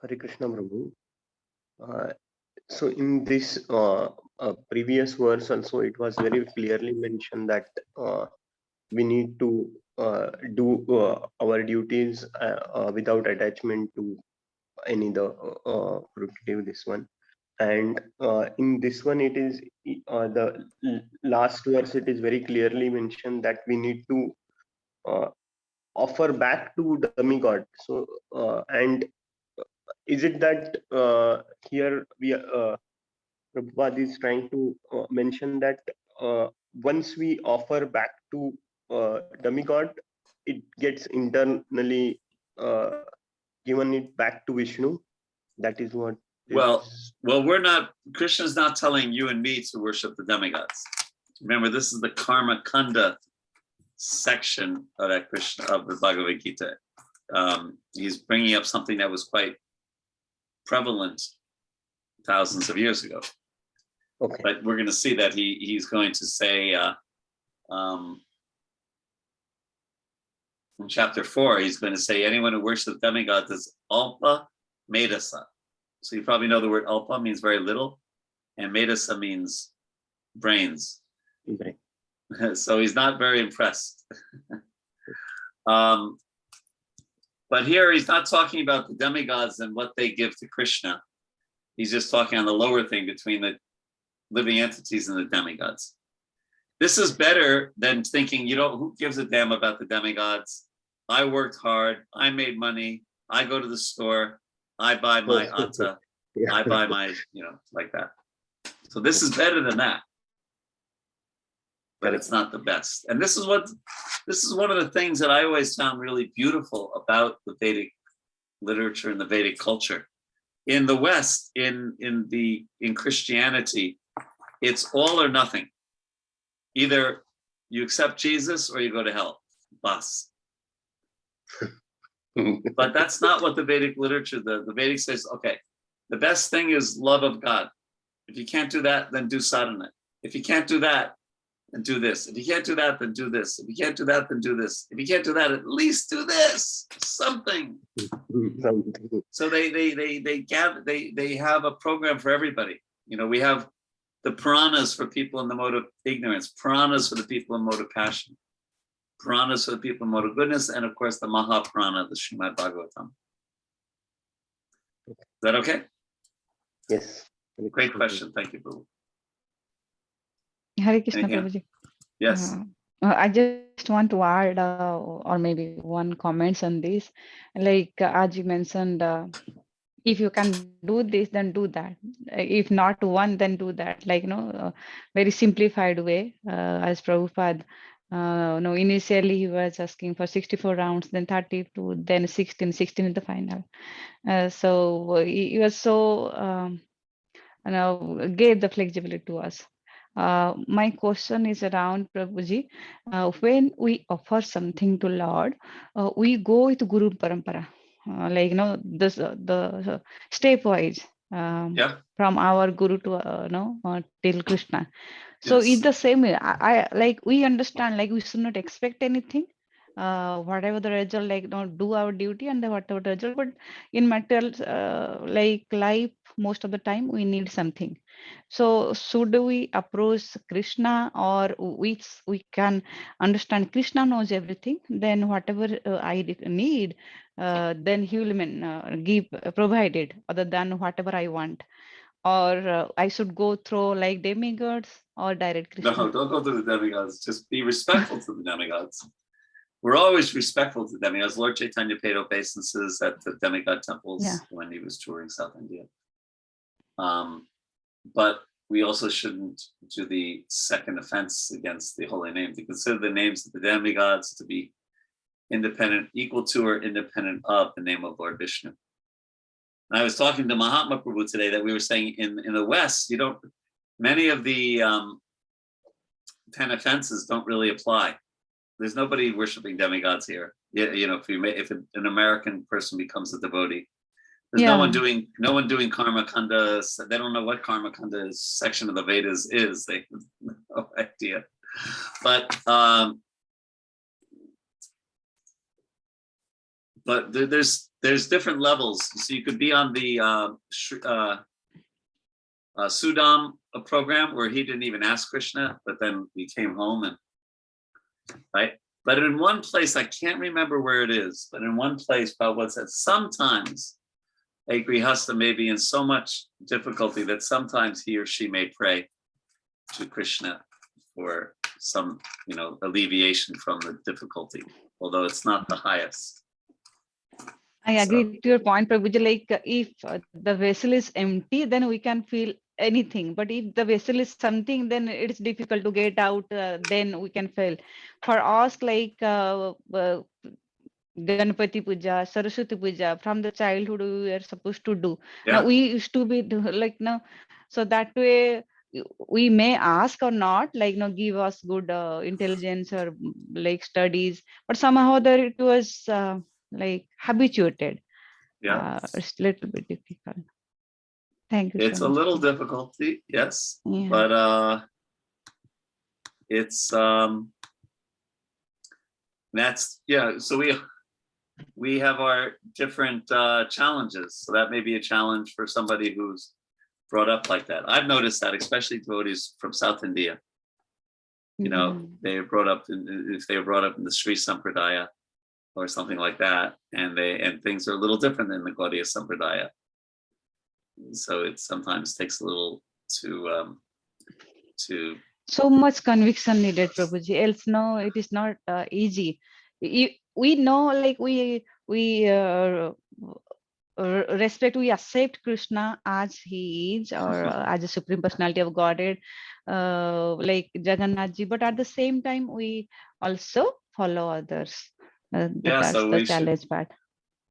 Hare Krishna, Prabhu. So in this previous verse also, it was very clearly mentioned that we need to do our duties without attachment to any productive this one. And in this one, it is the last verse, it is very clearly mentioned that we need to offer back to demigod. So and is it that here we Prabhupada is trying to mention that once we offer back to demigod, it gets internally given it back to Vishnu? That is what. Well, Krishna's not telling you and me to worship the demigods. Remember, this is the Karma Kanda section of that of the Bhagavad Gita. He's bringing up something that was quite prevalent thousands of years ago. Okay. But we're going to see that he's going to say in chapter 4, he's going to say anyone who worships demigods is alpa medasa. So you probably know the word alpa means very little, and medasa means brains. Okay. So he's not very impressed. But here he's not talking about the demigods and what they give to Krishna. He's just talking on the lower thing between the living entities and the demigods. This is better than thinking, who gives a damn about the demigods? I worked hard, I made money, I go to the store, I buy my atta, Yeah. I buy my, like that. So this is better than that. But it's not the best. And this is one of the things that I always found really beautiful about the Vedic literature and the Vedic culture. In the West, in Christianity, it's all or nothing. Either you accept Jesus or you go to hell. Bas. But that's not what the Vedic literature, the Vedic says, okay, the best thing is love of God. If you can't do that, then do sadhana. If you can't do that, then do this. If you can't do that, then do this. If you can't do that, then do this. If you can't do that, at least do this. Something. So they have a program for everybody. We have the Puranas for people in the mode of ignorance, Puranas for the people in mode of passion, Puranas for the people in mode of goodness, and of course the Mahapurana, the Srimad Bhagavatam. Is that okay? Yes. Great question. Thank you, Prabhu. Hare Krishna, Anything? Prabhuji. Yes. I just want to add or maybe one comments on this. Like as you mentioned, if you can do this, then do that. If not one, then do that. Like, very simplified way, as Prabhupada, initially he was asking for 64 rounds, then 32, then 16 in the final. So he was so, gave the flexibility to us. My question is around Prabhuji. When we offer something to Lord, we go with Guru Parampara, the stepwise, Yeah. from our Guru to till Krishna. So Yes. it's the same way. I like, we understand, like we should not expect anything. Whatever the result, like, do our duty and whatever the result. But in material, like life, most of the time we need something. So should we approach Krishna, or we can understand Krishna knows everything? Then whatever I need, then he will give provided, other than whatever I want. Or I should go through like demigods or direct No, Krishna? don't go to the demigods. Just be respectful to the demigods. We're always respectful to demigods. Lord Chaitanya paid obeisances at the demigod temples when he was touring South India. But we also shouldn't do the second offense against the holy name, to consider the names of the demigods to be independent, equal to or independent of the name of Lord Vishnu. And I was talking to Mahatma Prabhu today that we were saying in the West, many of the 10 offenses don't really apply. There's nobody worshiping demigods here. If an American person becomes a devotee, there's no one doing karma kanda. They don't know what karma kanda section of the Vedas is. They have no idea. But there's different levels. So you could be on the Sudam program where he didn't even ask Krishna, but then he came home and right. But in one place, I can't remember where it is, but in one place, Prabhupada said sometimes a grihasta may be in so much difficulty that sometimes he or she may pray to Krishna for some, alleviation from the difficulty, although it's not the highest. I agree to your point, Prabhuji. Like, if the vessel is empty, then we can feel anything. But if the vessel is something, then it's difficult to get out. Then we can feel. For us, like Ganpati Puja, Saraswati Puja, from the childhood we were supposed to do. Yeah. Now we used to be so that way we may ask or not, like, give us good intelligence or like studies, but somehow that it was like habituated. Yeah. It's a little bit difficult. Thank you. It's so a much. little difficulty, yes, Yeah. but it's that's So we have our different challenges. So that may be a challenge for somebody who's brought up like that. I've noticed that, especially devotees from South India. They were brought up if they were brought up in the Sri Sampradaya or something like that, and things are a little different than the Gaudiya Sampradaya. So it sometimes takes a little to so much conviction needed, Prabhuji. Else, no, it is not easy. We know, like we respect, we accept Krishna as he is, or as a supreme personality of Godhead, like Jagannath-ji, but at the same time we also follow others. That's so the challenge part.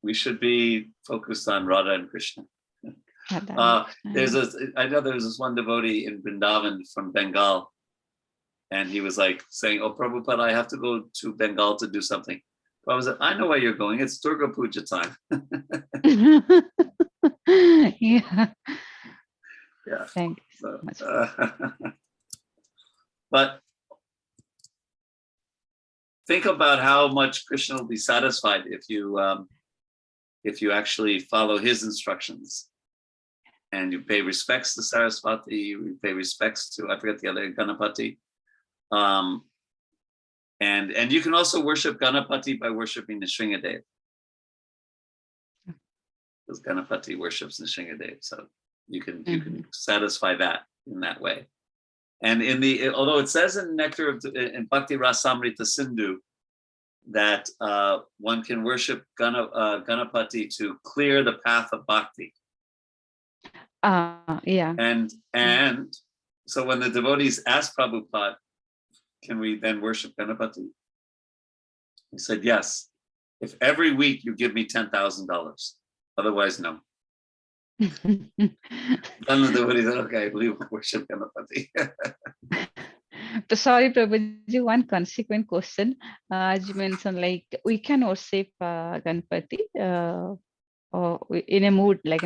We should be focused on Radha and Krishna. I know there's this one devotee in Vrindavan from Bengal, and he was like saying, "Oh, Prabhupada, I have to go to Bengal to do something." I was like, "I know where you're going. It's Durga Puja time." Yeah. Thank you so much. But think about how much Krishna will be satisfied if you actually follow his instructions. And you pay respects to Saraswati, you pay respects to, I forget the other, Ganapati. And you can also worship Ganapati by worshiping Nrsingadev. Because Ganapati worships Nrsingadev. So you can satisfy that in that way. And although it says in in Bhakti Rasamrita Sindhu that one can worship Ganapati to clear the path of bhakti. Yeah. And so when the devotees asked Prabhupada, can we then worship Ganapati? He said, yes, if every week you give me $10,000, otherwise no. Then the devotee said, okay, we will worship Ganapati. So sorry, Prabhuji, one consequent question. As you mentioned, like we can worship Ganpati or in a mood, like,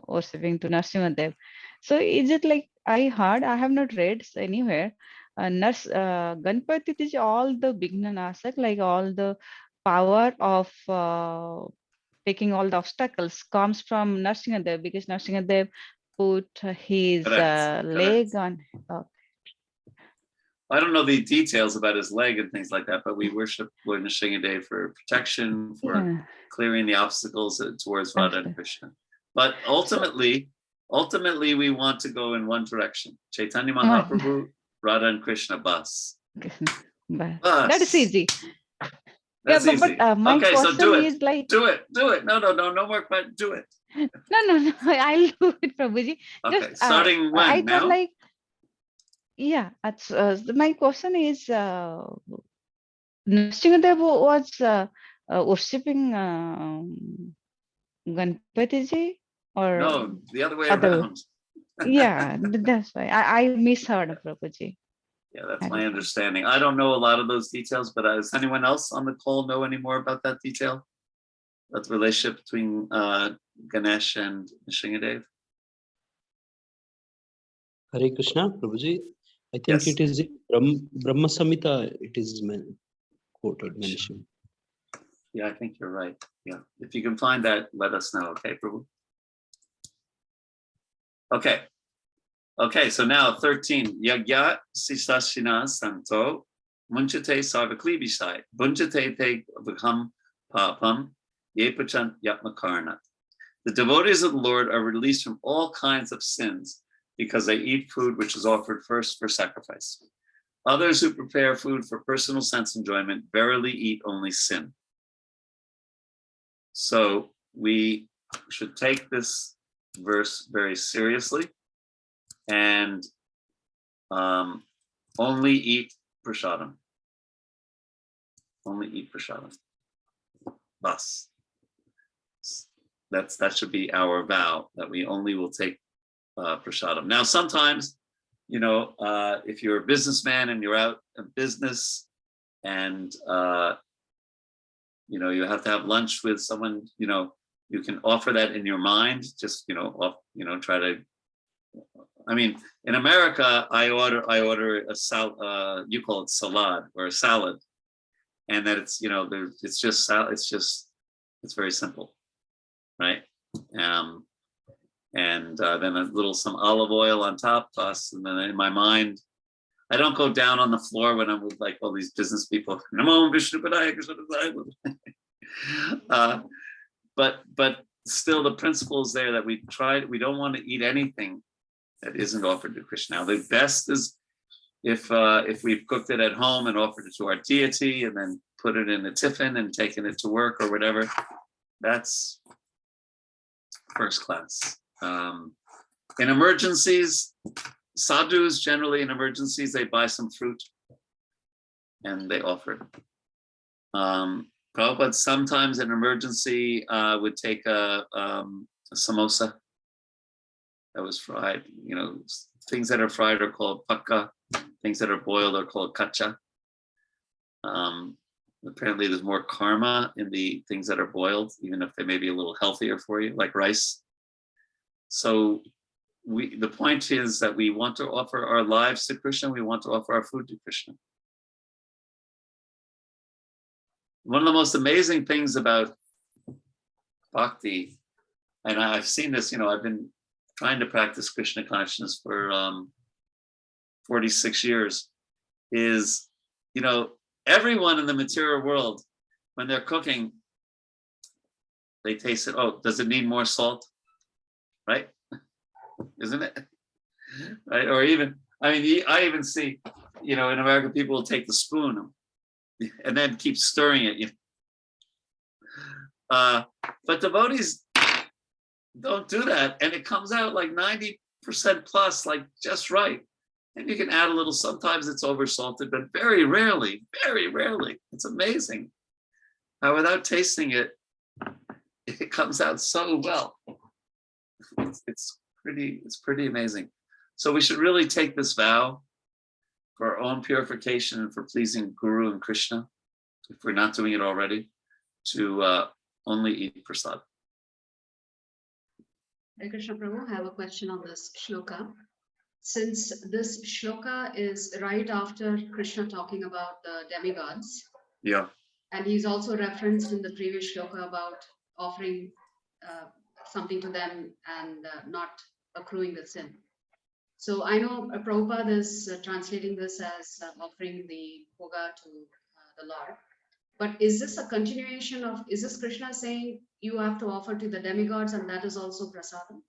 worshiping to Narasimha Dev. So is it like, I heard, I have not read anywhere, Ganpati is all the Vigna-nasak, like all the power of taking all the obstacles comes from Narasimha Dev, because Narasimha Dev put his leg on. I don't know the details about his leg and things like that, but we worship Lord Nrsimhadev for protection, for clearing the obstacles towards Radha and Krishna. But ultimately, we want to go in one direction. Chaitanya Mahaprabhu, Radha and Krishna, bus. That is easy. That's easy. But my okay, question so do it. is like, do it. No more question. Do it. No, I'll do it, Prabhuji. Okay, Just, starting when? I Now? thought like, yeah, that's, my question is, Nrsimhadev was worshipping Ganpatiji, or No, the other way other? around. Yeah, that's why I misheard, Prabhuji. Yeah, that's my understanding. I don't know a lot of those details, but does anyone else on the call know any more about that detail? About the relationship between Ganesh and Nrsimhadev? Hare Krishna, Prabhuji. I think Yes. it is Brahma Samhita, it is quoted, mentioned. Yeah, I think you're right. Yeah, if you can find that, let us know. Okay, Prabhu. Okay, so now 13. Yagya Sisashina Santo Munchate Sarvakli Bishai Bunchate Te Vakam Papam Yepachan Yatmakarna. The devotees of the Lord are released from all kinds of sins because they eat food which is offered first for sacrifice. Others who prepare food for personal sense enjoyment verily eat only sin. So we should take this verse very seriously and only eat prasadam. Only eat prasadam. Bas. That should be our vow, that we only will take prasadam. Now, sometimes, if you're a businessman and you're out of business and you have to have lunch with someone, you can offer that in your mind, just try to. I mean, in America, I order a salad. You call it salad or a salad, and that it's it's just salad. It's very simple, right? And then some olive oil on top, and then in my mind, I don't go down on the floor when I'm with like all these business people. But still, the principle is there that we don't want to eat anything that isn't offered to Krishna. Now, the best is if we've cooked it at home and offered it to our deity and then put it in a tiffin and taken it to work or whatever. That's first class. In emergencies, sadhus generally in emergencies, they buy some fruit and they offer it. Prabhupada sometimes in emergency would take a samosa that was fried. Things that are fried are called pakka. Things that are boiled are called kacha. Apparently there's more karma in the things that are boiled, even if they may be a little healthier for you, like rice. So the point is that we want to offer our lives to Krishna. We want to offer our food to Krishna. One of the most amazing things about bhakti, and I've seen this, I've been trying to practice Krishna consciousness for 46 years, is, everyone in the material world, when they're cooking, they taste it. Oh, does it need more salt? Right? Isn't it? Right? Or even, I even see, in America, people will take the spoon and then keep stirring it. But devotees, don't do that. And it comes out like 90% plus, like just right. And you can add a little, sometimes it's oversalted, but very rarely, it's amazing how without tasting it, it comes out so well. It's pretty amazing. So we should really take this vow for our own purification and for pleasing Guru and Krishna, if we're not doing it already, to only eat prasad. Hare Krishna Prabhu, I have a question on this shloka. Since this shloka is right after Krishna talking about the demigods, Yeah. and he's also referenced in the previous shloka about offering something to them and not accruing the sin. So I know Prabhupada is translating this as offering the bhoga to the Lord. But is this a continuation of, is this Krishna saying you have to offer to the demigods and that is also prasadam?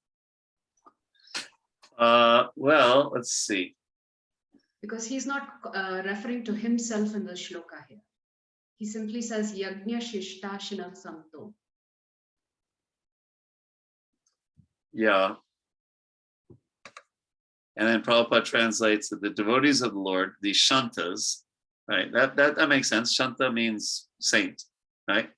Well, let's see. Because he's not referring to himself in the shloka here. He simply says, Yajna Shishtashina Samto. Yeah. And then Prabhupada translates that the devotees of the Lord, the Shantas, right? That makes sense. Shanta means saint, right?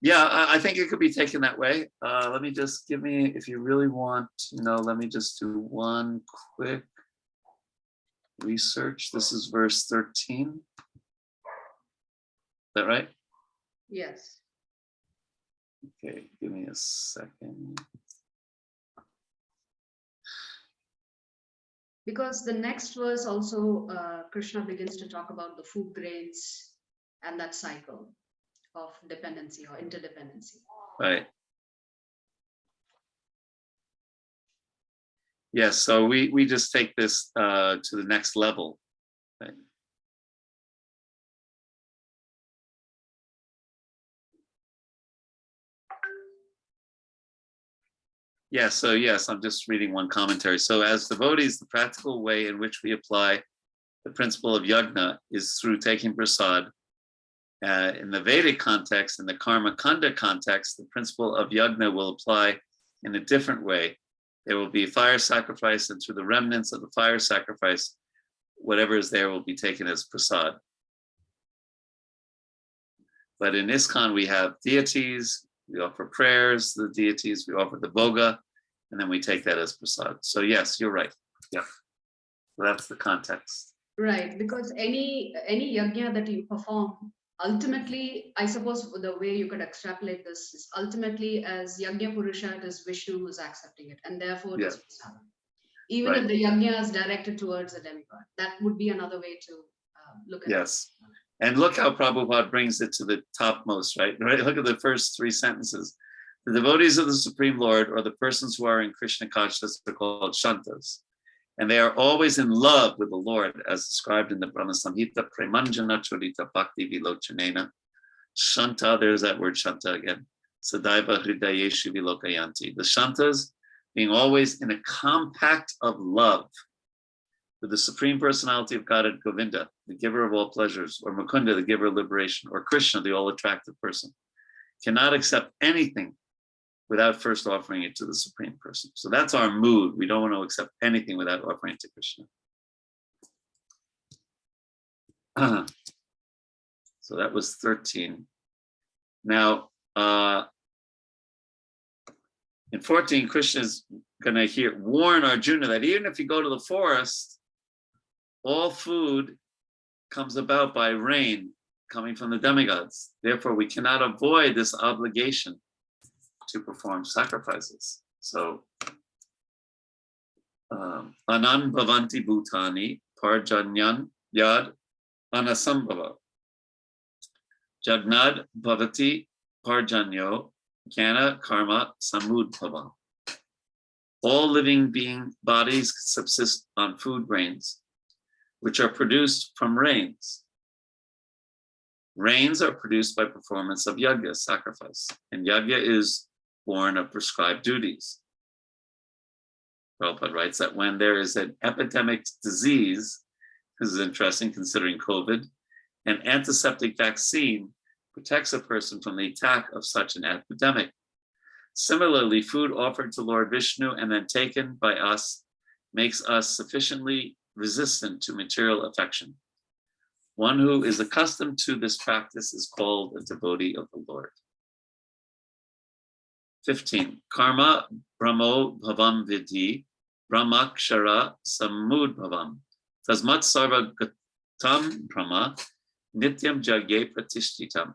Yeah, I think it could be taken that way. Let me just if you really want to know, let me just do one quick research. This is verse 13. Is that right? Yes. Okay, give me a second. Because the next verse also, Krishna begins to talk about the food grains and that cycle of dependency or interdependency. Right. Yes, so we just take this to the next level. Right? Yes, so yes, I'm just reading one commentary. So as devotees, the practical way in which we apply the principle of yajna is through taking prasad. In the Vedic context, in the Karma Kanda context, the principle of yajna will apply in a different way. There will be fire sacrifice, and through the remnants of the fire sacrifice, whatever is there will be taken as prasad. But in ISKCON, we have deities, we offer prayers to the deities, we offer the bhoga, and then we take that as prasad. So yes, you're right. Yeah, so that's the context. Right, because any yajna that you perform, ultimately, I suppose the way you could extrapolate this is ultimately as yajna purusha, it is Vishnu who is accepting it, and therefore it is prasad. Even if the yajna is directed towards a demigod, that would be another way to look at it. Yes. And look how Prabhupada brings it to the topmost, right? Look at the first three sentences. The devotees of the Supreme Lord, or the persons who are in Krishna consciousness, are called Shantas. And they are always in love with the Lord, as described in the Brahma Samhita, Premanjana Chodita Bhakti Vilochanena. Shanta, there's that word Shanta again. Sadaiva Hridayeshu Vilokayanti. The Shantas being always in a compact of love with the Supreme Personality of Godhead, Govinda, the giver of all pleasures, or Mukunda, the giver of liberation, or Krishna, the all-attractive person, cannot accept anything without first offering it to the Supreme Person. So that's our mood. We don't want to accept anything without offering it to Krishna. So that was 13. Now, in 14, Krishna is going to warn Arjuna that even if you go to the forest, all food comes about by rain coming from the demigods. Therefore, we cannot avoid this obligation to perform sacrifices. So, anan bhavanti bhutani parjanyan yad anasambhava. Jagnad bhavati parjanyo jnana karma samudbhava. All living bodies subsist on food grains, which are produced from rains. Rains are produced by performance of yajna, sacrifice, and yajna is born of prescribed duties. Prabhupada writes that when there is an epidemic disease, this is interesting considering COVID, an antiseptic vaccine protects a person from the attack of such an epidemic. Similarly, food offered to Lord Vishnu and then taken by us makes us sufficiently resistant to material affection. One who is accustomed to this practice is called a devotee of the Lord. 15. Karma brahmo bhavam vidhi brahmakshara samudbhavam tasmat sarva gatam brahma nityam jagye pratishtitam.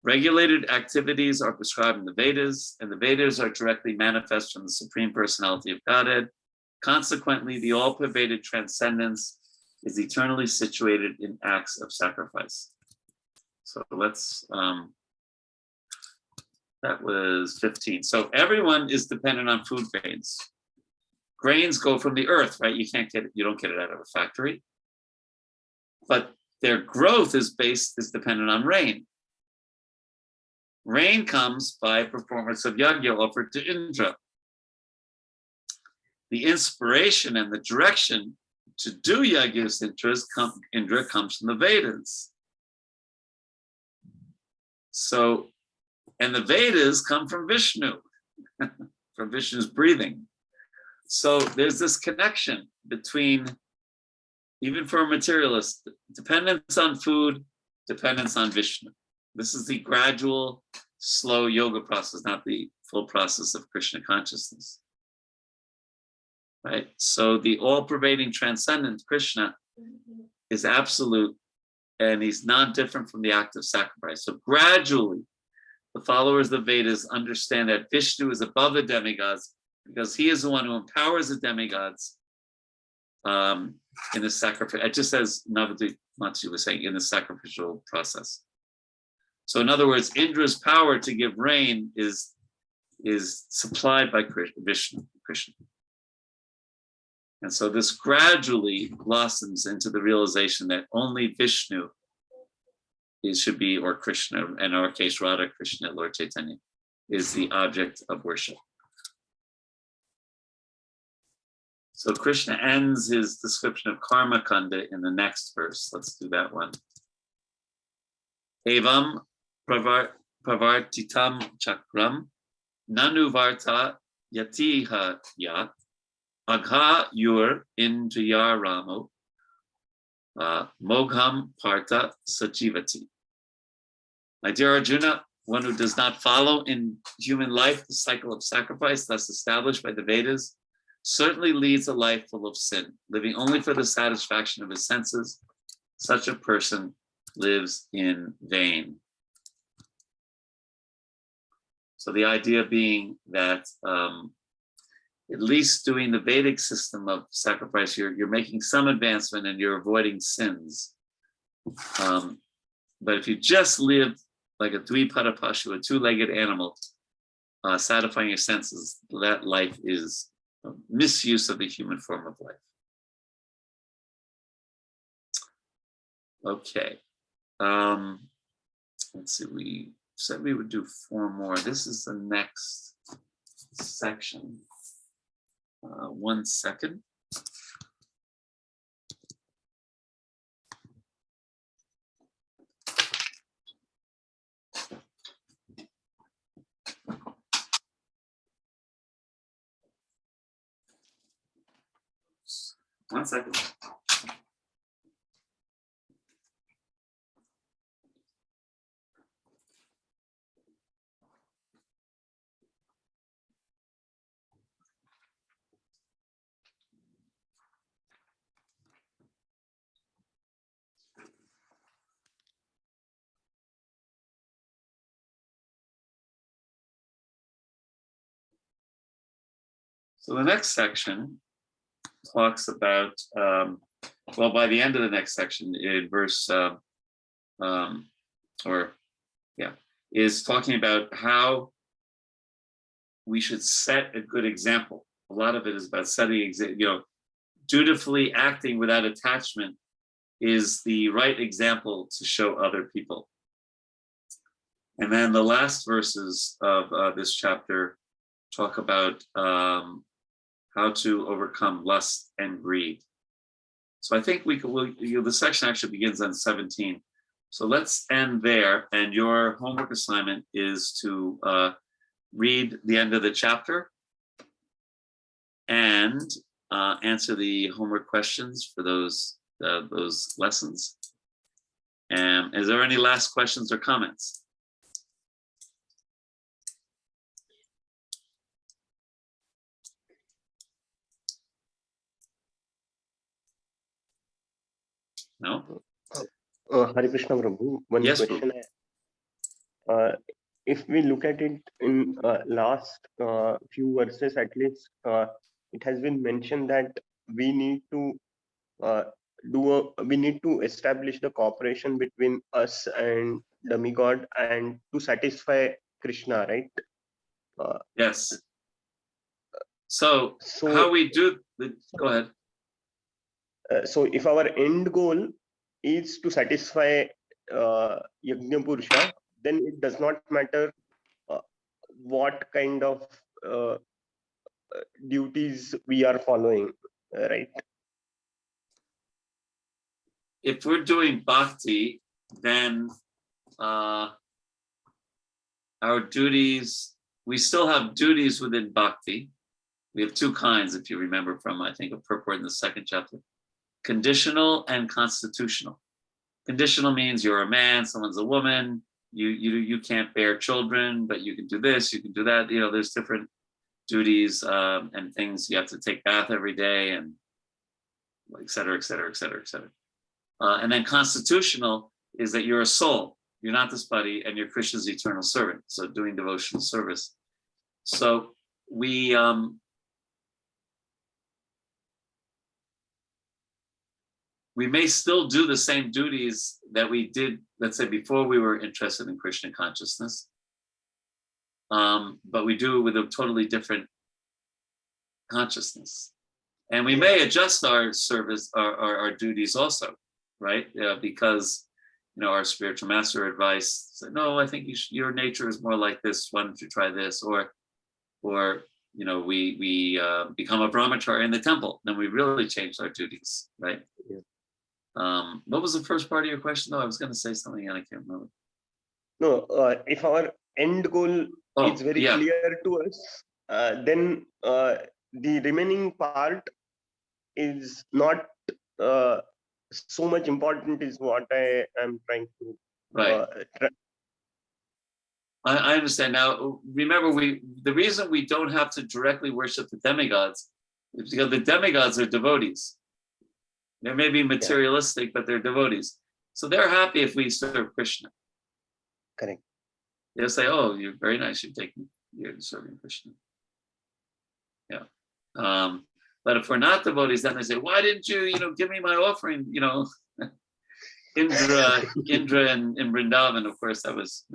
Regulated activities are prescribed in the Vedas, and the Vedas are directly manifest from the Supreme Personality of Godhead. Consequently, the all-pervaded transcendence is eternally situated in acts of sacrifice. So let's, that was 15. So everyone is dependent on food grains. Grains go from the earth, right? You can't get it, you don't get it out of a factory. But their growth is dependent on rain. Rain comes by performance of yajna offered to Indra. The inspiration and the direction to do yajnas Indra comes from the Vedas. So, and the Vedas come from Vishnu, from Vishnu's breathing. So there's this connection between, even for a materialist, dependence on food, dependence on Vishnu. This is the gradual, slow yoga process, not the full process of Krishna consciousness. Right? So the all-pervading transcendent Krishna is absolute, and he's non-different from the act of sacrifice. So gradually, the followers of the Vedas understand that Vishnu is above the demigods because he is the one who empowers the demigods in the sacrifice. Just as Navadvip Matsu was saying, in the sacrificial process. So in other words, Indra's power to give rain is supplied by Vishnu, Krishna. And so this gradually blossoms into the realization that only Vishnu should be, or Krishna, in our case, Radha Krishna, Lord Chaitanya, is the object of worship. So Krishna ends his description of Karma Kanda in the next verse. Let's do that one. Evam pravartitam chakram nanuvarta yatiha yat agha yur indriyaramo mogham partha sajivati. My dear Arjuna, one who does not follow in human life the cycle of sacrifice thus established by the Vedas certainly leads a life full of sin, living only for the satisfaction of his senses. Such a person lives in vain. So the idea being that at least doing the Vedic system of sacrifice, you're making some advancement and you're avoiding sins. But if you just live like a dvipada pashu, a two-legged animal, satisfying your senses, that life is a misuse of the human form of life. Okay. Let's see, we said we would do 4 more. This is the next section. 1 second. One second. So the next section talks about, well, by the end of the next section, in verse, is talking about how we should set a good example. A lot of it is about setting, dutifully acting without attachment is the right example to show other people. And then the last verses of this chapter talk about how to overcome lust and greed. So I think the section actually begins on 17. So let's end there. And your homework assignment is to read the end of the chapter and answer the homework questions for those lessons. And is there any last questions or comments? No? Hare Krishna Prabhu, one Yes, question. If we look at it in last few verses, at least it has been mentioned that we need to establish the cooperation between us and demigod and to satisfy Krishna, right? Yes. So how we do go ahead. So if our end goal is to satisfy Yajna Purusha, then it does not matter what kind of duties we are following, right? If we're doing bhakti, then our duties, we still have duties within bhakti. We have two kinds, if you remember from, I think, a purport in the second chapter. Conditional and constitutional. Conditional means you're a man, someone's a woman, you can't bear children, but you can do this, you can do that. You know, there's different duties and things. You have to take bath every day, and et cetera, et cetera, et cetera, et cetera. And then constitutional is that you're a soul, you're not this body, and you're Krishna's eternal servant. So doing devotional service. So we may still do the same duties that we did, let's say, before we were interested in Krishna consciousness, but we do it with a totally different consciousness. And we may adjust our service, our duties also, right? Because, you know, our spiritual master advice said, no, I think your nature is more like this. Why don't you try this? Or you know, we become a brahmachari in the temple. Then we really changed our duties, right? Yeah. What was the first part of your question? No, I was going to say something and I can't remember. No, if our end goal is very clear to us, then the remaining part is not so much important, is what I am trying to. Right. I understand now. Remember, the reason we don't have to directly worship the demigods is because the demigods are devotees. They may be materialistic, but they're devotees. So they're happy if we serve Krishna. Correct. They'll say, oh, you're very nice, you're serving Krishna. Yeah. But if we're not devotees, then they say, why didn't you, give me my offering, Indra in Vrindavan, of course, that was,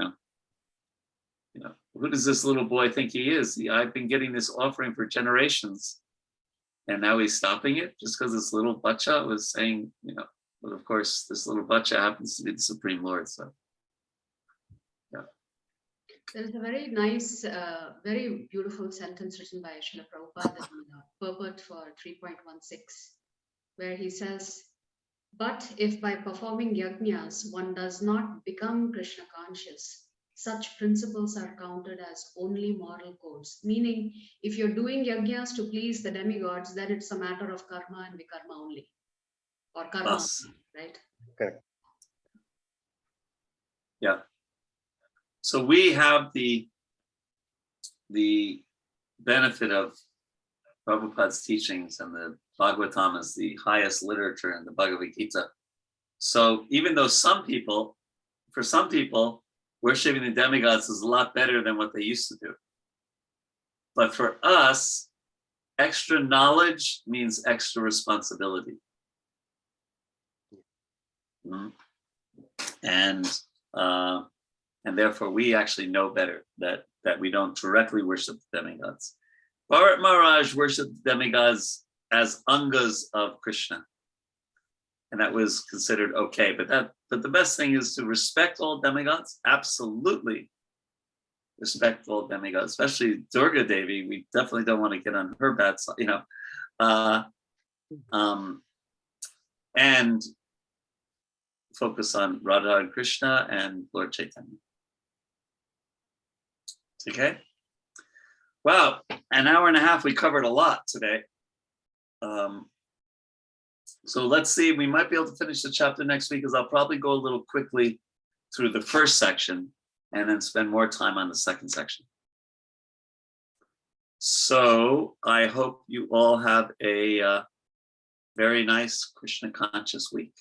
who does this little boy think he is? I've been getting this offering for generations. And now he's stopping it just because this little bacha was saying, but of course, this little bacha happens to be the Supreme Lord. So, yeah. There's a very nice, very beautiful sentence written by Srila Prabhupada in purport for 3.16, where he says, but if by performing yajnas, one does not become Krishna conscious, such principles are counted as only moral codes. Meaning, if you're doing yajnas to please the demigods, then it's a matter of karma and vikarma only. Or karma, only, right? Correct. Yeah. So we have the benefit of Prabhupada's teachings, and the Bhagavatam is the highest literature in the Bhagavad Gita. So even though for some people, worshiping the demigods is a lot better than what they used to do. But for us, extra knowledge means extra responsibility. Mm-hmm. And therefore we actually know better that we don't directly worship the demigods. Bharat Maharaj worshipped the demigods as angas of Krishna. And that was considered okay. But the best thing is to respect all demigods. Absolutely respect all demigods, especially Durga Devi. We definitely don't want to get on her bad side, and focus on Radha and Krishna and Lord Chaitanya. Okay. Wow, an hour and a half, we covered a lot today. So let's see, we might be able to finish the chapter next week, because I'll probably go a little quickly through the first section and then spend more time on the second section. So I hope you all have a very nice Krishna conscious week.